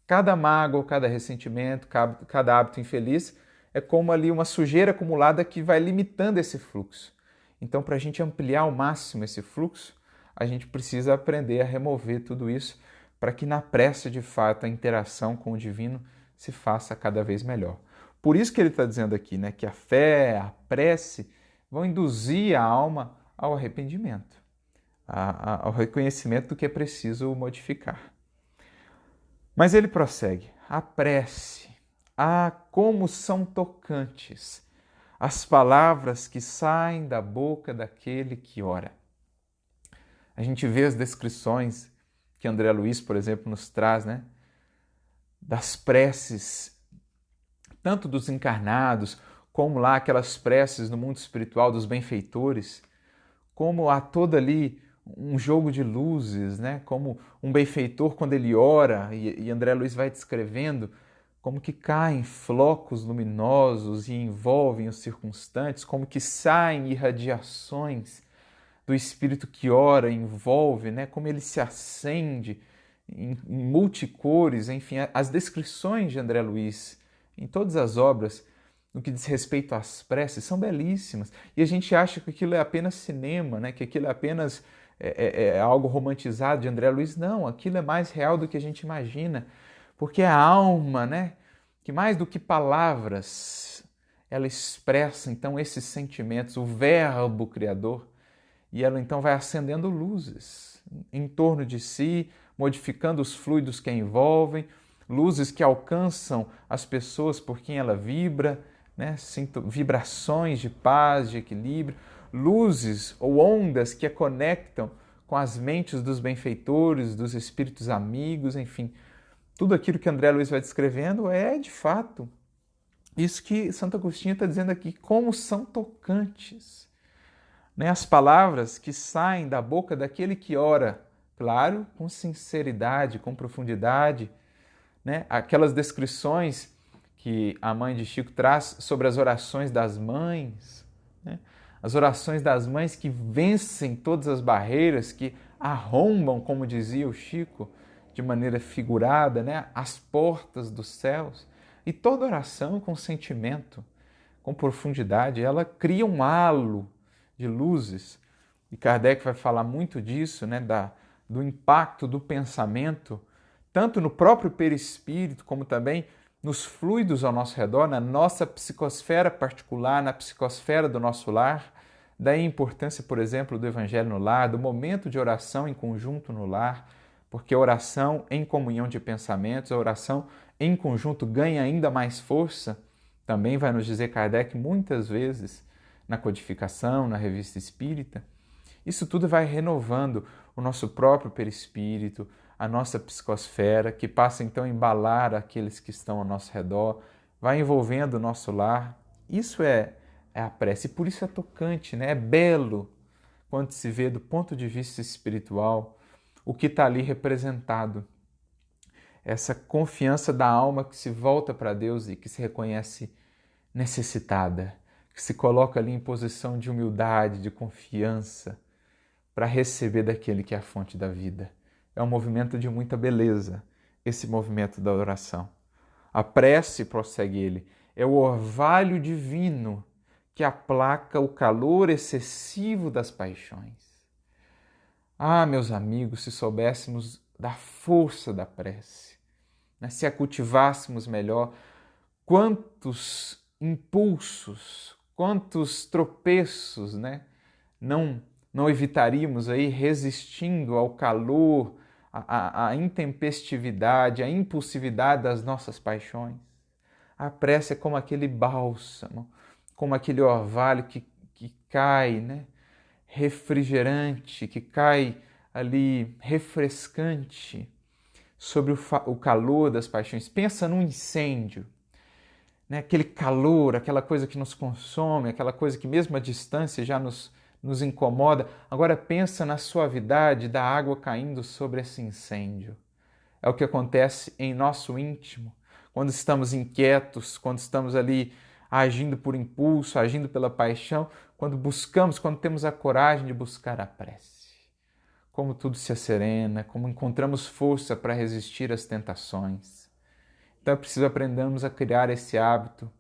Cada mágoa, cada ressentimento, cada hábito infeliz é como ali uma sujeira acumulada que vai limitando esse fluxo. Então, para a gente ampliar ao máximo esse fluxo, a gente precisa aprender a remover tudo isso para que na prece, de fato, a interação com o divino se faça cada vez melhor. Por isso que ele está dizendo aqui, né, que a fé, a prece vão induzir a alma ao arrependimento. ao reconhecimento do que é preciso modificar. Mas ele prossegue: a prece, como são tocantes as palavras que saem da boca daquele que ora. A gente vê as descrições que André Luiz, por exemplo, nos traz, né, das preces, tanto dos encarnados, como lá aquelas preces no mundo espiritual dos benfeitores, como há todo ali um jogo de luzes, né? Como um benfeitor quando ele ora, e André Luiz vai descrevendo, como que caem flocos luminosos e envolvem os circunstantes, como que saem irradiações do espírito que ora, envolve, né? Como ele se acende em multicores, enfim, as descrições de André Luiz em todas as obras, no que diz respeito às preces, são belíssimas. E a gente acha que aquilo é apenas cinema, né? Que aquilo é apenas algo romantizado de André Luiz. Não, aquilo é mais real do que a gente imagina. Porque a alma, né? Que mais do que palavras, ela expressa então esses sentimentos, o verbo criador, e ela então vai acendendo luzes em torno de si, modificando os fluidos que a envolvem, luzes que alcançam as pessoas por quem ela vibra, né? Vibrações de paz, de equilíbrio, luzes ou ondas que a conectam com as mentes dos benfeitores, dos espíritos amigos, enfim. Tudo aquilo que André Luiz vai descrevendo é, de fato, isso que Santo Agostinho está dizendo aqui, como são tocantes, né? As palavras que saem da boca daquele que ora, claro, com sinceridade, com profundidade, né? Aquelas descrições que a mãe de Chico traz sobre as orações das mães, né? As orações das mães que vencem todas as barreiras, que arrombam, como dizia o Chico, de maneira figurada, né? As portas dos céus. E toda oração com sentimento, com profundidade, ela cria um halo de luzes. E Kardec vai falar muito disso, né? Do impacto do pensamento, tanto no próprio perispírito, como também nos fluidos ao nosso redor, na nossa psicosfera particular, na psicosfera do nosso lar. Daí a importância, por exemplo, do Evangelho no lar, do momento de oração em conjunto no lar, porque a oração em comunhão de pensamentos, a oração em conjunto ganha ainda mais força, também vai nos dizer Kardec muitas vezes na codificação, na revista espírita. Isso tudo vai renovando o nosso próprio perispírito, a nossa psicosfera, que passa então a embalar aqueles que estão ao nosso redor, vai envolvendo o nosso lar. Isso é a prece, e por isso é tocante, né? É belo quando se vê do ponto de vista espiritual o que está ali representado. Essa confiança da alma que se volta para Deus e que se reconhece necessitada, que se coloca ali em posição de humildade, de confiança, para receber daquele que é a fonte da vida. É um movimento de muita beleza, esse movimento da oração. A prece, prossegue ele, é o orvalho divino que aplaca o calor excessivo das paixões. Ah, meus amigos, se soubéssemos da força da prece, né? Se a cultivássemos melhor, quantos impulsos, quantos tropeços, né? Não evitaríamos aí resistindo ao calor, à intempestividade, à impulsividade das nossas paixões. A prece é como aquele bálsamo, como aquele orvalho que cai, né? Refrigerante, que cai ali refrescante sobre o calor das paixões. Pensa num incêndio, né? Aquele calor, aquela coisa que nos consome, aquela coisa que mesmo à distância já nos incomoda. Agora pensa na suavidade da água caindo sobre esse incêndio. É o que acontece em nosso íntimo, quando estamos inquietos, quando estamos ali agindo por impulso, agindo pela paixão, quando temos a coragem de buscar a prece. Como tudo se acerena, como encontramos força para resistir às tentações. Então é preciso aprendermos a criar esse hábito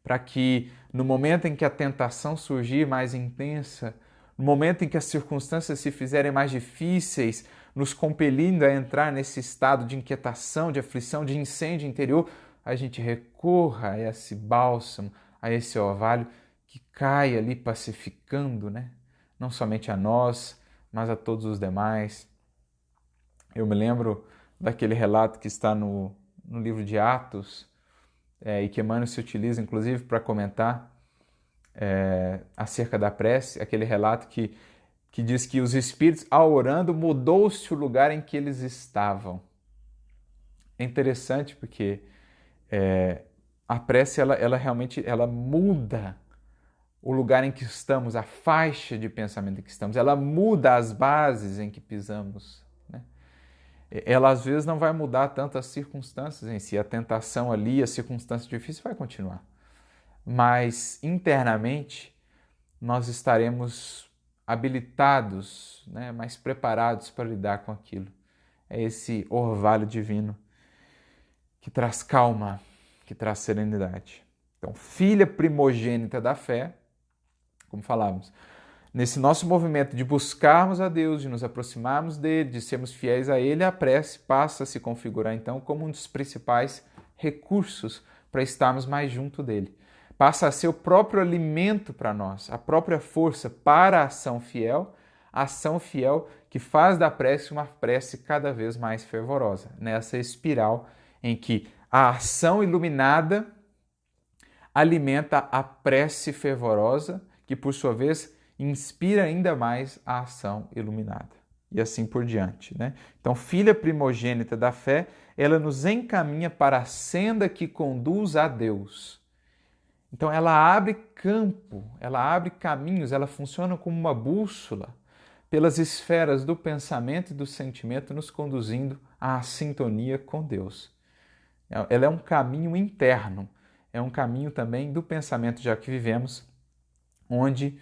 para que no momento em que a tentação surgir mais intensa, no momento em que as circunstâncias se fizerem mais difíceis, nos compelindo a entrar nesse estado de inquietação, de aflição, de incêndio interior, a gente recorra a esse bálsamo, a esse orvalho que cai ali pacificando, né? Não somente a nós, mas a todos os demais. Eu me lembro daquele relato que está no livro de Atos, e que Emmanuel se utiliza, inclusive, para comentar acerca da prece, aquele relato que diz que os espíritos, ao orando, mudou-se o lugar em que eles estavam. É interessante porque a prece, ela realmente muda o lugar em que estamos, a faixa de pensamento em que estamos, ela muda as bases em que pisamos, né? Ela às vezes não vai mudar tanto as circunstâncias em si, a tentação ali, a circunstância difícil vai continuar, mas internamente nós estaremos habilitados, né, mais preparados para lidar com aquilo. É esse orvalho divino que traz calma, que traz serenidade. Então, filha primogênita da fé, como falávamos, nesse nosso movimento de buscarmos a Deus, de nos aproximarmos dele, de sermos fiéis a ele, a prece passa a se configurar então como um dos principais recursos para estarmos mais junto dele. Passa a ser o próprio alimento para nós, a própria força para a ação fiel que faz da prece uma prece cada vez mais fervorosa, nessa espiral em que a ação iluminada alimenta a prece fervorosa, que por sua vez inspira ainda mais a ação iluminada. E assim por diante, né? Então, filha primogênita da fé, ela nos encaminha para a senda que conduz a Deus. Então, ela abre campo, ela abre caminhos, ela funciona como uma bússola pelas esferas do pensamento e do sentimento, nos conduzindo à sintonia com Deus. Ela é um caminho interno, é um caminho também do pensamento, já que vivemos, onde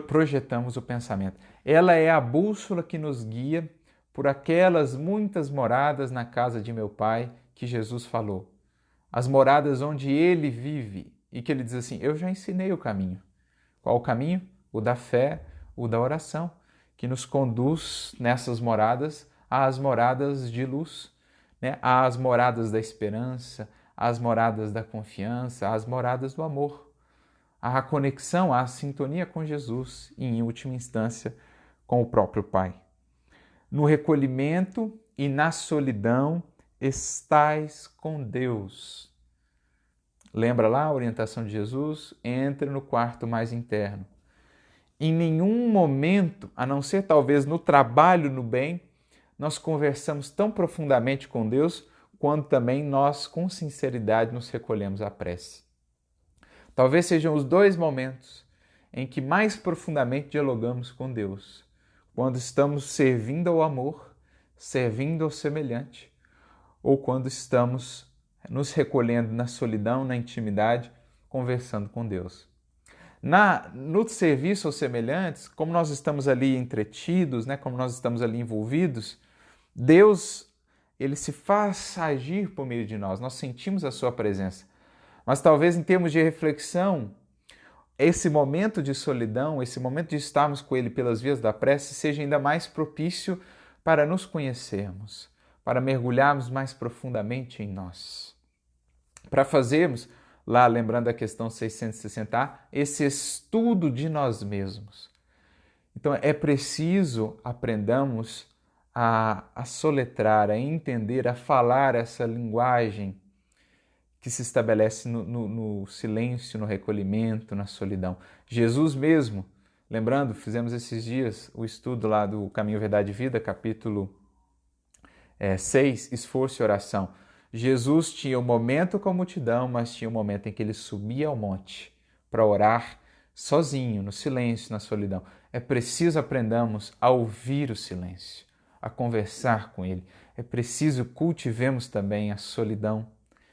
projetamos o pensamento. Ela é a bússola que nos guia por aquelas muitas moradas na casa de meu Pai que Jesus falou. As moradas onde Ele vive e que Ele diz assim, eu já ensinei o caminho. Qual o caminho? O da fé, o da oração, que nos conduz nessas moradas às moradas de luz, né? Às moradas da esperança, às moradas da confiança, às moradas do amor. A conexão, a sintonia com Jesus e, em última instância, com o próprio Pai. No recolhimento e na solidão estais com Deus. Lembra lá a orientação de Jesus? Entre no quarto mais interno. Em nenhum momento, a não ser talvez no trabalho, no bem, nós conversamos tão profundamente com Deus quando também nós, com sinceridade, nos recolhemos à prece. Talvez sejam os dois momentos em que mais profundamente dialogamos com Deus, quando estamos servindo ao amor, servindo ao semelhante, ou quando estamos nos recolhendo na solidão, na intimidade, conversando com Deus. No serviço aos semelhantes, como nós estamos ali entretidos, né, como nós estamos ali envolvidos, Deus, ele se faz agir por meio de nós sentimos a sua presença. Mas talvez em termos de reflexão, esse momento de solidão, esse momento de estarmos com Ele pelas vias da prece, seja ainda mais propício para nos conhecermos, para mergulharmos mais profundamente em nós. Para fazermos, lá lembrando a questão 660A, esse estudo de nós mesmos. Então é preciso aprendamos a soletrar, a entender, a falar essa linguagem que se estabelece no silêncio, no recolhimento, na solidão. Jesus mesmo, lembrando, fizemos esses dias o estudo lá do Caminho, Verdade e Vida, capítulo 6, Esforço e Oração. Jesus tinha um momento com a multidão, mas tinha um momento em que ele subia ao monte para orar sozinho, no silêncio, na solidão. É preciso aprendamos a ouvir o silêncio, a conversar com ele. É preciso cultivemos também a solidão.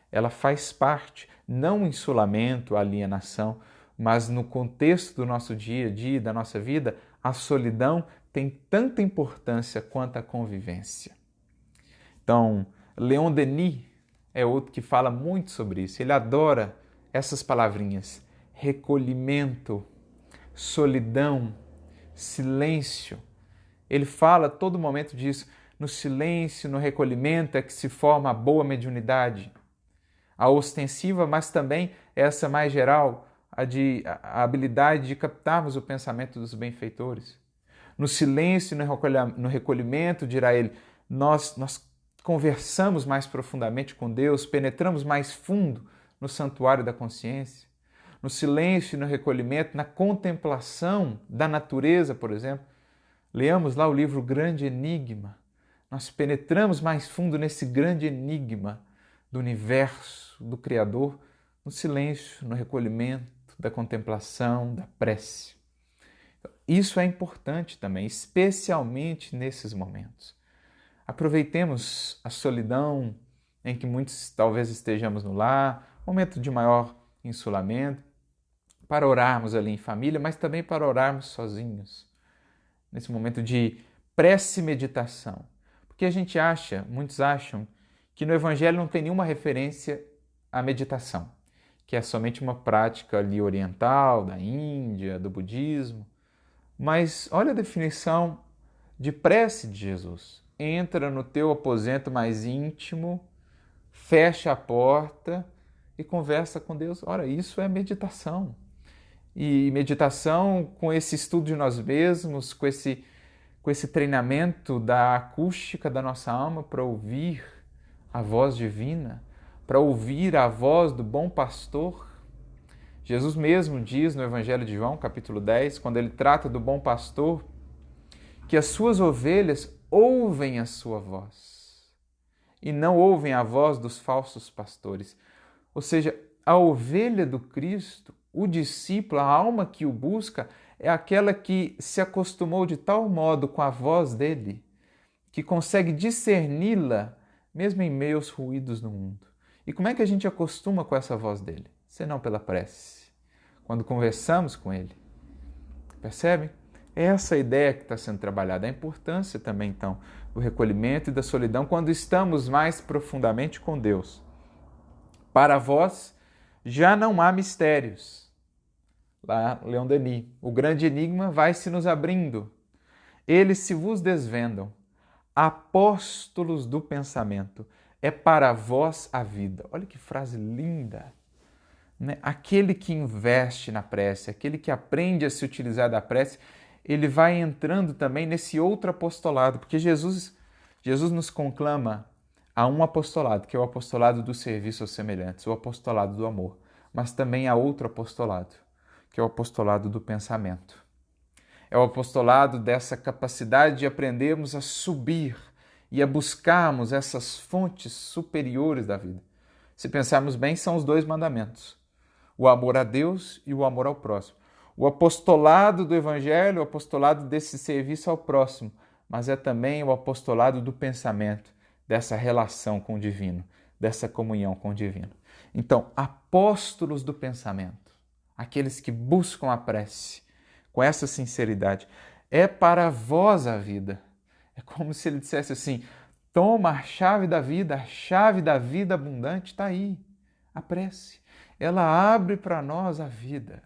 Ela faz parte, não em isolamento, alienação, mas no contexto do nosso dia a dia, da nossa vida, a solidão tem tanta importância quanto a convivência. Então, Leon Denis é outro que fala muito sobre isso. Ele adora essas palavrinhas: recolhimento, solidão, silêncio. Ele fala a todo momento disso. No silêncio, no recolhimento é que se forma a boa mediunidade. A ostensiva, mas também essa mais geral, a habilidade de captarmos o pensamento dos benfeitores. No silêncio e no recolhimento, dirá ele, nós conversamos mais profundamente com Deus, penetramos mais fundo no santuário da consciência. No silêncio e no recolhimento, na contemplação da natureza, por exemplo. Leamos lá o livro Grande Enigma. Nós penetramos mais fundo nesse grande enigma do universo, do Criador, no silêncio, no recolhimento, da contemplação, da prece. Isso é importante também, especialmente nesses momentos. Aproveitemos a solidão em que muitos talvez estejamos no lar, momento de maior insulamento, para orarmos ali em família, mas também para orarmos sozinhos, nesse momento de prece e meditação. Porque a gente muitos acham, que no Evangelho não tem nenhuma referência à meditação, que é somente uma prática ali oriental, da Índia, do budismo. Mas olha a definição de prece de Jesus. Entra no teu aposento mais íntimo, fecha a porta e conversa com Deus. Ora, isso é meditação. E meditação com esse estudo de nós mesmos, com esse treinamento da acústica da nossa alma para ouvir a voz divina, para ouvir a voz do bom pastor. Jesus mesmo diz no Evangelho de João, capítulo 10, quando ele trata do bom pastor, que as suas ovelhas ouvem a sua voz e não ouvem a voz dos falsos pastores. Ou seja, a ovelha do Cristo, o discípulo, a alma que o busca, é aquela que se acostumou de tal modo com a voz dele, que consegue discerni-la mesmo em meio aos ruídos do mundo. E como é que a gente acostuma com essa voz dele? Senão pela prece, quando conversamos com ele. Percebe? É essa a ideia que está sendo trabalhada, a importância também, então, do recolhimento e da solidão quando estamos mais profundamente com Deus. Para vós já não há mistérios. Lá, Leon Denis, o grande enigma vai se nos abrindo. Eles se vos desvendam. Apóstolos do pensamento, é para vós a vida. Olha que frase linda! Né? Aquele que investe na prece, aquele que aprende a se utilizar da prece, ele vai entrando também nesse outro apostolado, porque Jesus nos conclama a um apostolado, que é o apostolado do serviço aos semelhantes, o apostolado do amor, mas também há outro apostolado, que é o apostolado do pensamento. É o apostolado dessa capacidade de aprendermos a subir e a buscarmos essas fontes superiores da vida. Se pensarmos bem, são os dois mandamentos: o amor a Deus e o amor ao próximo. O apostolado do Evangelho, o apostolado desse serviço ao próximo, mas é também o apostolado do pensamento, dessa relação com o divino, dessa comunhão com o divino. Então, apóstolos do pensamento, aqueles que buscam a prece, com essa sinceridade, é para vós a vida. É como se ele dissesse assim, toma a chave da vida abundante está aí, a prece. Ela abre para nós a vida,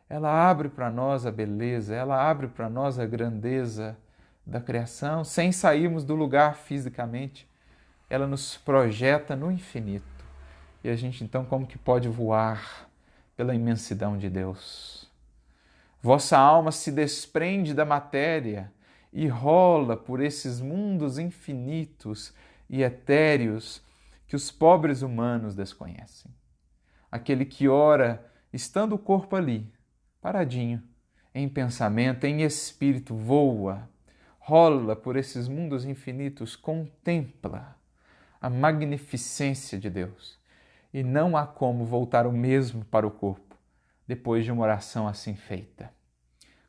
ela abre para nós a beleza, ela abre para nós a grandeza da criação, sem sairmos do lugar fisicamente. Ela nos projeta no infinito. E a gente então como que pode voar pela imensidão de Deus? Vossa alma se desprende da matéria e rola por esses mundos infinitos e etéreos que os pobres humanos desconhecem. Aquele que ora, estando o corpo ali, paradinho, em pensamento, em espírito, voa, rola por esses mundos infinitos, contempla a magnificência de Deus. E não há como voltar o mesmo para o corpo depois de uma oração assim feita.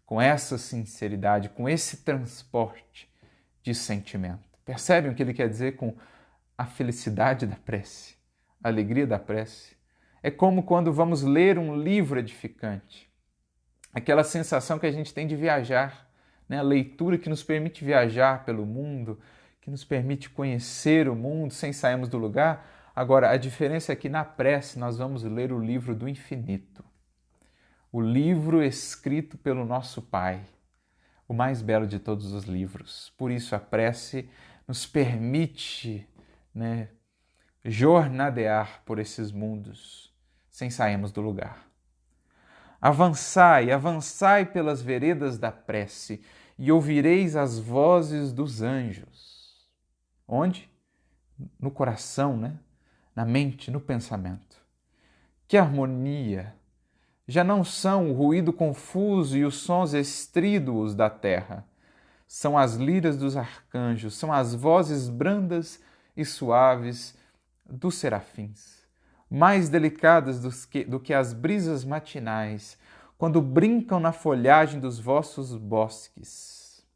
Com essa sinceridade, com esse transporte de sentimento. Percebem o que ele quer dizer com a felicidade da prece, a alegria da prece? É como quando vamos ler um livro edificante. Aquela sensação que a gente tem de viajar, né? A leitura que nos permite viajar pelo mundo, que nos permite conhecer o mundo sem sairmos do lugar. Agora, a diferença é que na prece nós vamos ler o livro do infinito. O livro escrito pelo nosso Pai, o mais belo de todos os livros. Por isso a prece nos permite, né, jornadear por esses mundos sem sairmos do lugar. Avançai, avançai pelas veredas da prece e ouvireis as vozes dos anjos. Onde? No coração, né? Na mente, no pensamento. Que harmonia! Já não são o ruído confuso e os sons estríduos da terra. São as liras dos arcanjos, são as vozes brandas e suaves dos serafins, mais delicadas do que as brisas matinais, quando brincam na folhagem dos vossos bosques.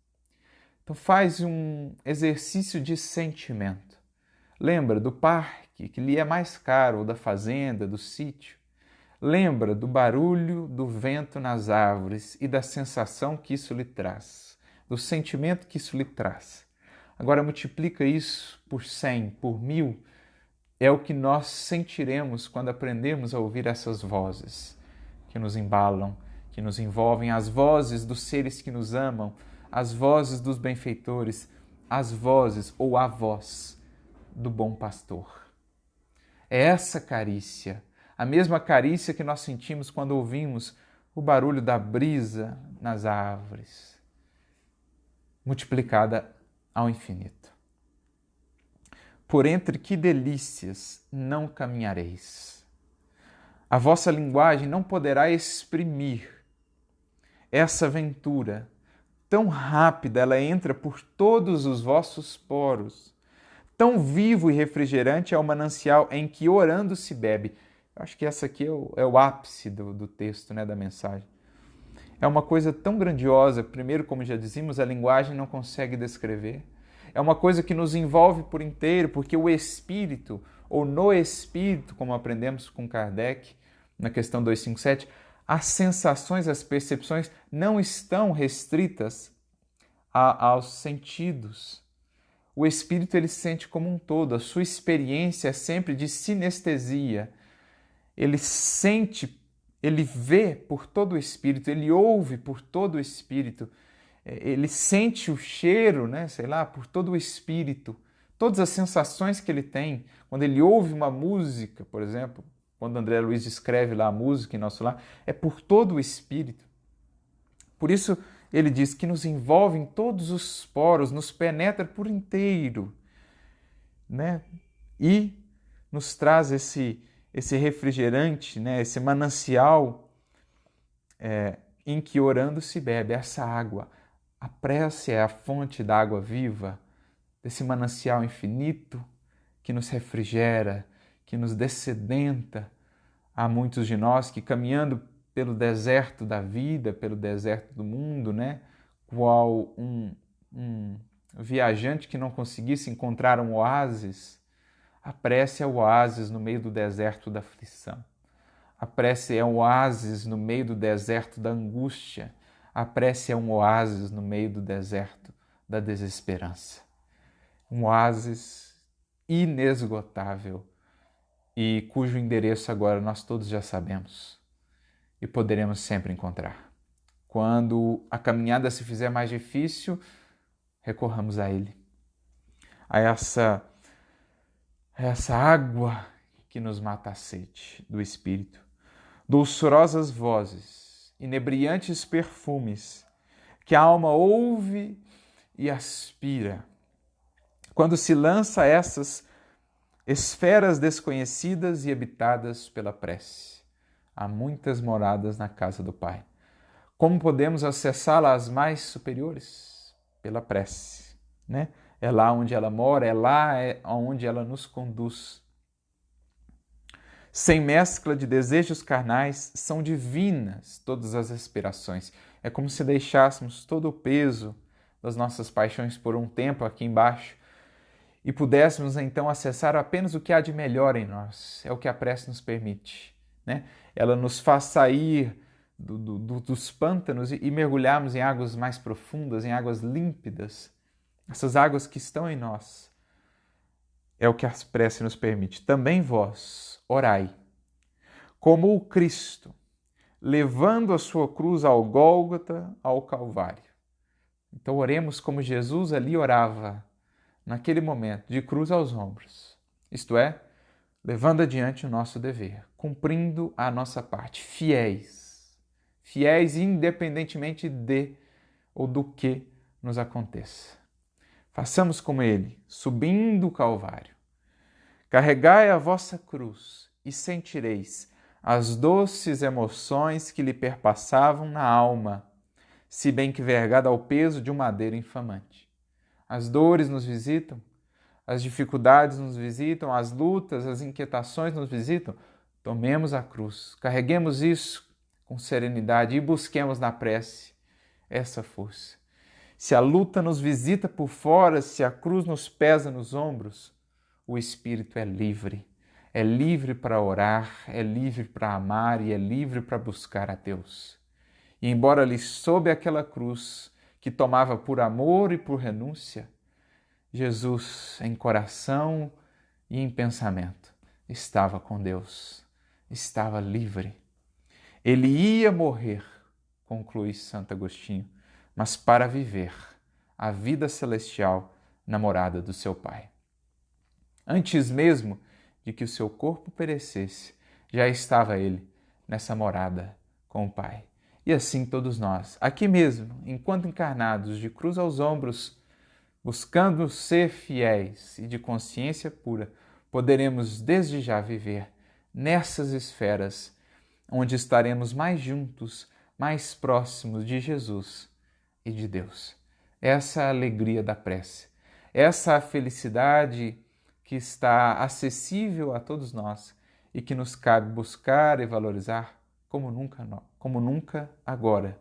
Então faz um exercício de sentimento. Lembra do parque, que lhe é mais caro, ou da fazenda, do sítio. Lembra do barulho do vento nas árvores e da sensação que isso lhe traz, do sentimento que isso lhe traz. Agora multiplica isso por 100, por 1000. É o que nós sentiremos quando aprendemos a ouvir essas vozes que nos embalam, que nos envolvem, as vozes dos seres que nos amam, as vozes dos benfeitores, as vozes ou a voz do bom pastor. É essa carícia, a mesma carícia que nós sentimos quando ouvimos o barulho da brisa nas árvores, multiplicada ao infinito. Por entre que delícias não caminhareis. A vossa linguagem não poderá exprimir essa ventura. Tão rápida ela entra por todos os vossos poros. Tão vivo e refrigerante é o manancial em que orando se bebe. Eu acho que essa aqui é o ápice do texto, né, da mensagem. É uma coisa tão grandiosa. Primeiro, como já dizíamos, a linguagem não consegue descrever. É uma coisa que nos envolve por inteiro, porque o Espírito, ou no Espírito, como aprendemos com Kardec, na questão 257, as sensações, as percepções não estão restritas aos sentidos. O Espírito ele sente como um todo, a sua experiência é sempre de sinestesia. Ele sente, ele vê por todo o Espírito, ele ouve por todo o Espírito, ele sente o cheiro, né, sei lá, por todo o Espírito. Todas as sensações que ele tem, quando ele ouve uma música, por exemplo, quando André Luiz descreve lá a música em nosso lar, é por todo o Espírito. Por isso ele diz que nos envolve em todos os poros, nos penetra por inteiro, né? E nos traz esse refrigerante, né? Esse manancial em que orando se bebe, essa água. A prece é a fonte da água viva, desse manancial infinito que nos refrigera, que nos dessedenta. Há muitos de nós que caminhando pelo deserto da vida, pelo deserto do mundo, né? Qual um viajante que não conseguisse encontrar um oásis, a prece é o oásis no meio do deserto da aflição. A prece é um oásis no meio do deserto da angústia. A prece é um oásis no meio do deserto da desesperança. Um oásis inesgotável e cujo endereço agora nós todos já sabemos e poderemos sempre encontrar. Quando a caminhada se fizer mais difícil, recorramos a Ele, a essa água que nos mata a sede do Espírito. Dulçorosas vozes, inebriantes perfumes, que a alma ouve e aspira. Quando se lança a essas esferas desconhecidas e habitadas pela prece, há muitas moradas na casa do Pai. Como podemos acessá-las mais superiores? Pela prece, né? É lá onde ela mora, é lá onde ela nos conduz. Sem mescla de desejos carnais, são divinas todas as aspirações. É como se deixássemos todo o peso das nossas paixões por um tempo aqui embaixo e pudéssemos então acessar apenas o que há de melhor em nós. É o que a prece nos permite, né? Ela nos faz sair dos pântanos e mergulharmos em águas mais profundas, em águas límpidas. Essas águas que estão em nós. É o que a prece nos permite. Também vós, orai, como o Cristo, levando a sua cruz ao Gólgota, ao Calvário. Então oremos como Jesus ali orava, naquele momento, de cruz aos ombros. Isto é, levando adiante o nosso dever, cumprindo a nossa parte, fiéis, fiéis independentemente de ou do que nos aconteça. Façamos como ele, subindo o Calvário. Carregai a vossa cruz e sentireis as doces emoções que lhe perpassavam na alma, se bem que vergada ao peso de um madeiro infamante. As dores nos visitam, as dificuldades nos visitam, as lutas, as inquietações nos visitam. Tomemos a cruz, carreguemos isso com serenidade e busquemos na prece essa força. Se a luta nos visita por fora, se a cruz nos pesa nos ombros, o espírito é livre. É livre para orar, é livre para amar e é livre para buscar a Deus. E embora ali sob aquela cruz que tomava por amor e por renúncia, Jesus, em coração e em pensamento, estava com Deus, estava livre. Ele ia morrer, conclui Santo Agostinho, mas para viver a vida celestial na morada do seu Pai. Antes mesmo de que o seu corpo perecesse, já estava ele nessa morada com o Pai. E assim todos nós, aqui mesmo, enquanto encarnados, de cruz aos ombros, buscando ser fiéis e de consciência pura, poderemos desde já viver nessas esferas onde estaremos mais juntos, mais próximos de Jesus e de Deus. Essa é a alegria da prece, essa é a felicidade que está acessível a todos nós e que nos cabe buscar e valorizar como nunca agora,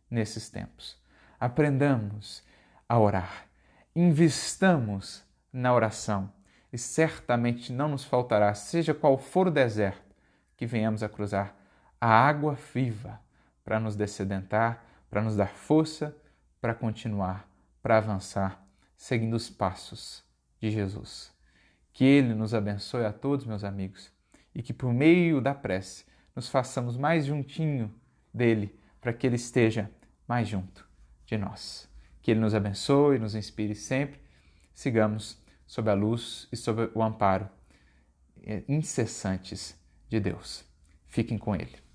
nesses tempos. Aprendamos a orar, investamos na oração e certamente não nos faltará, seja qual for o deserto, que venhamos a cruzar a água viva para nos dessedentar, para nos dar força, para continuar, para avançar, seguindo os passos de Jesus. Que Ele nos abençoe a todos, meus amigos, e que por meio da prece nos façamos mais juntinho dEle, para que Ele esteja mais junto de nós. Que Ele nos abençoe e nos inspire sempre. Sigamos sob a luz e sob o amparo incessantes de Deus. Fiquem com Ele.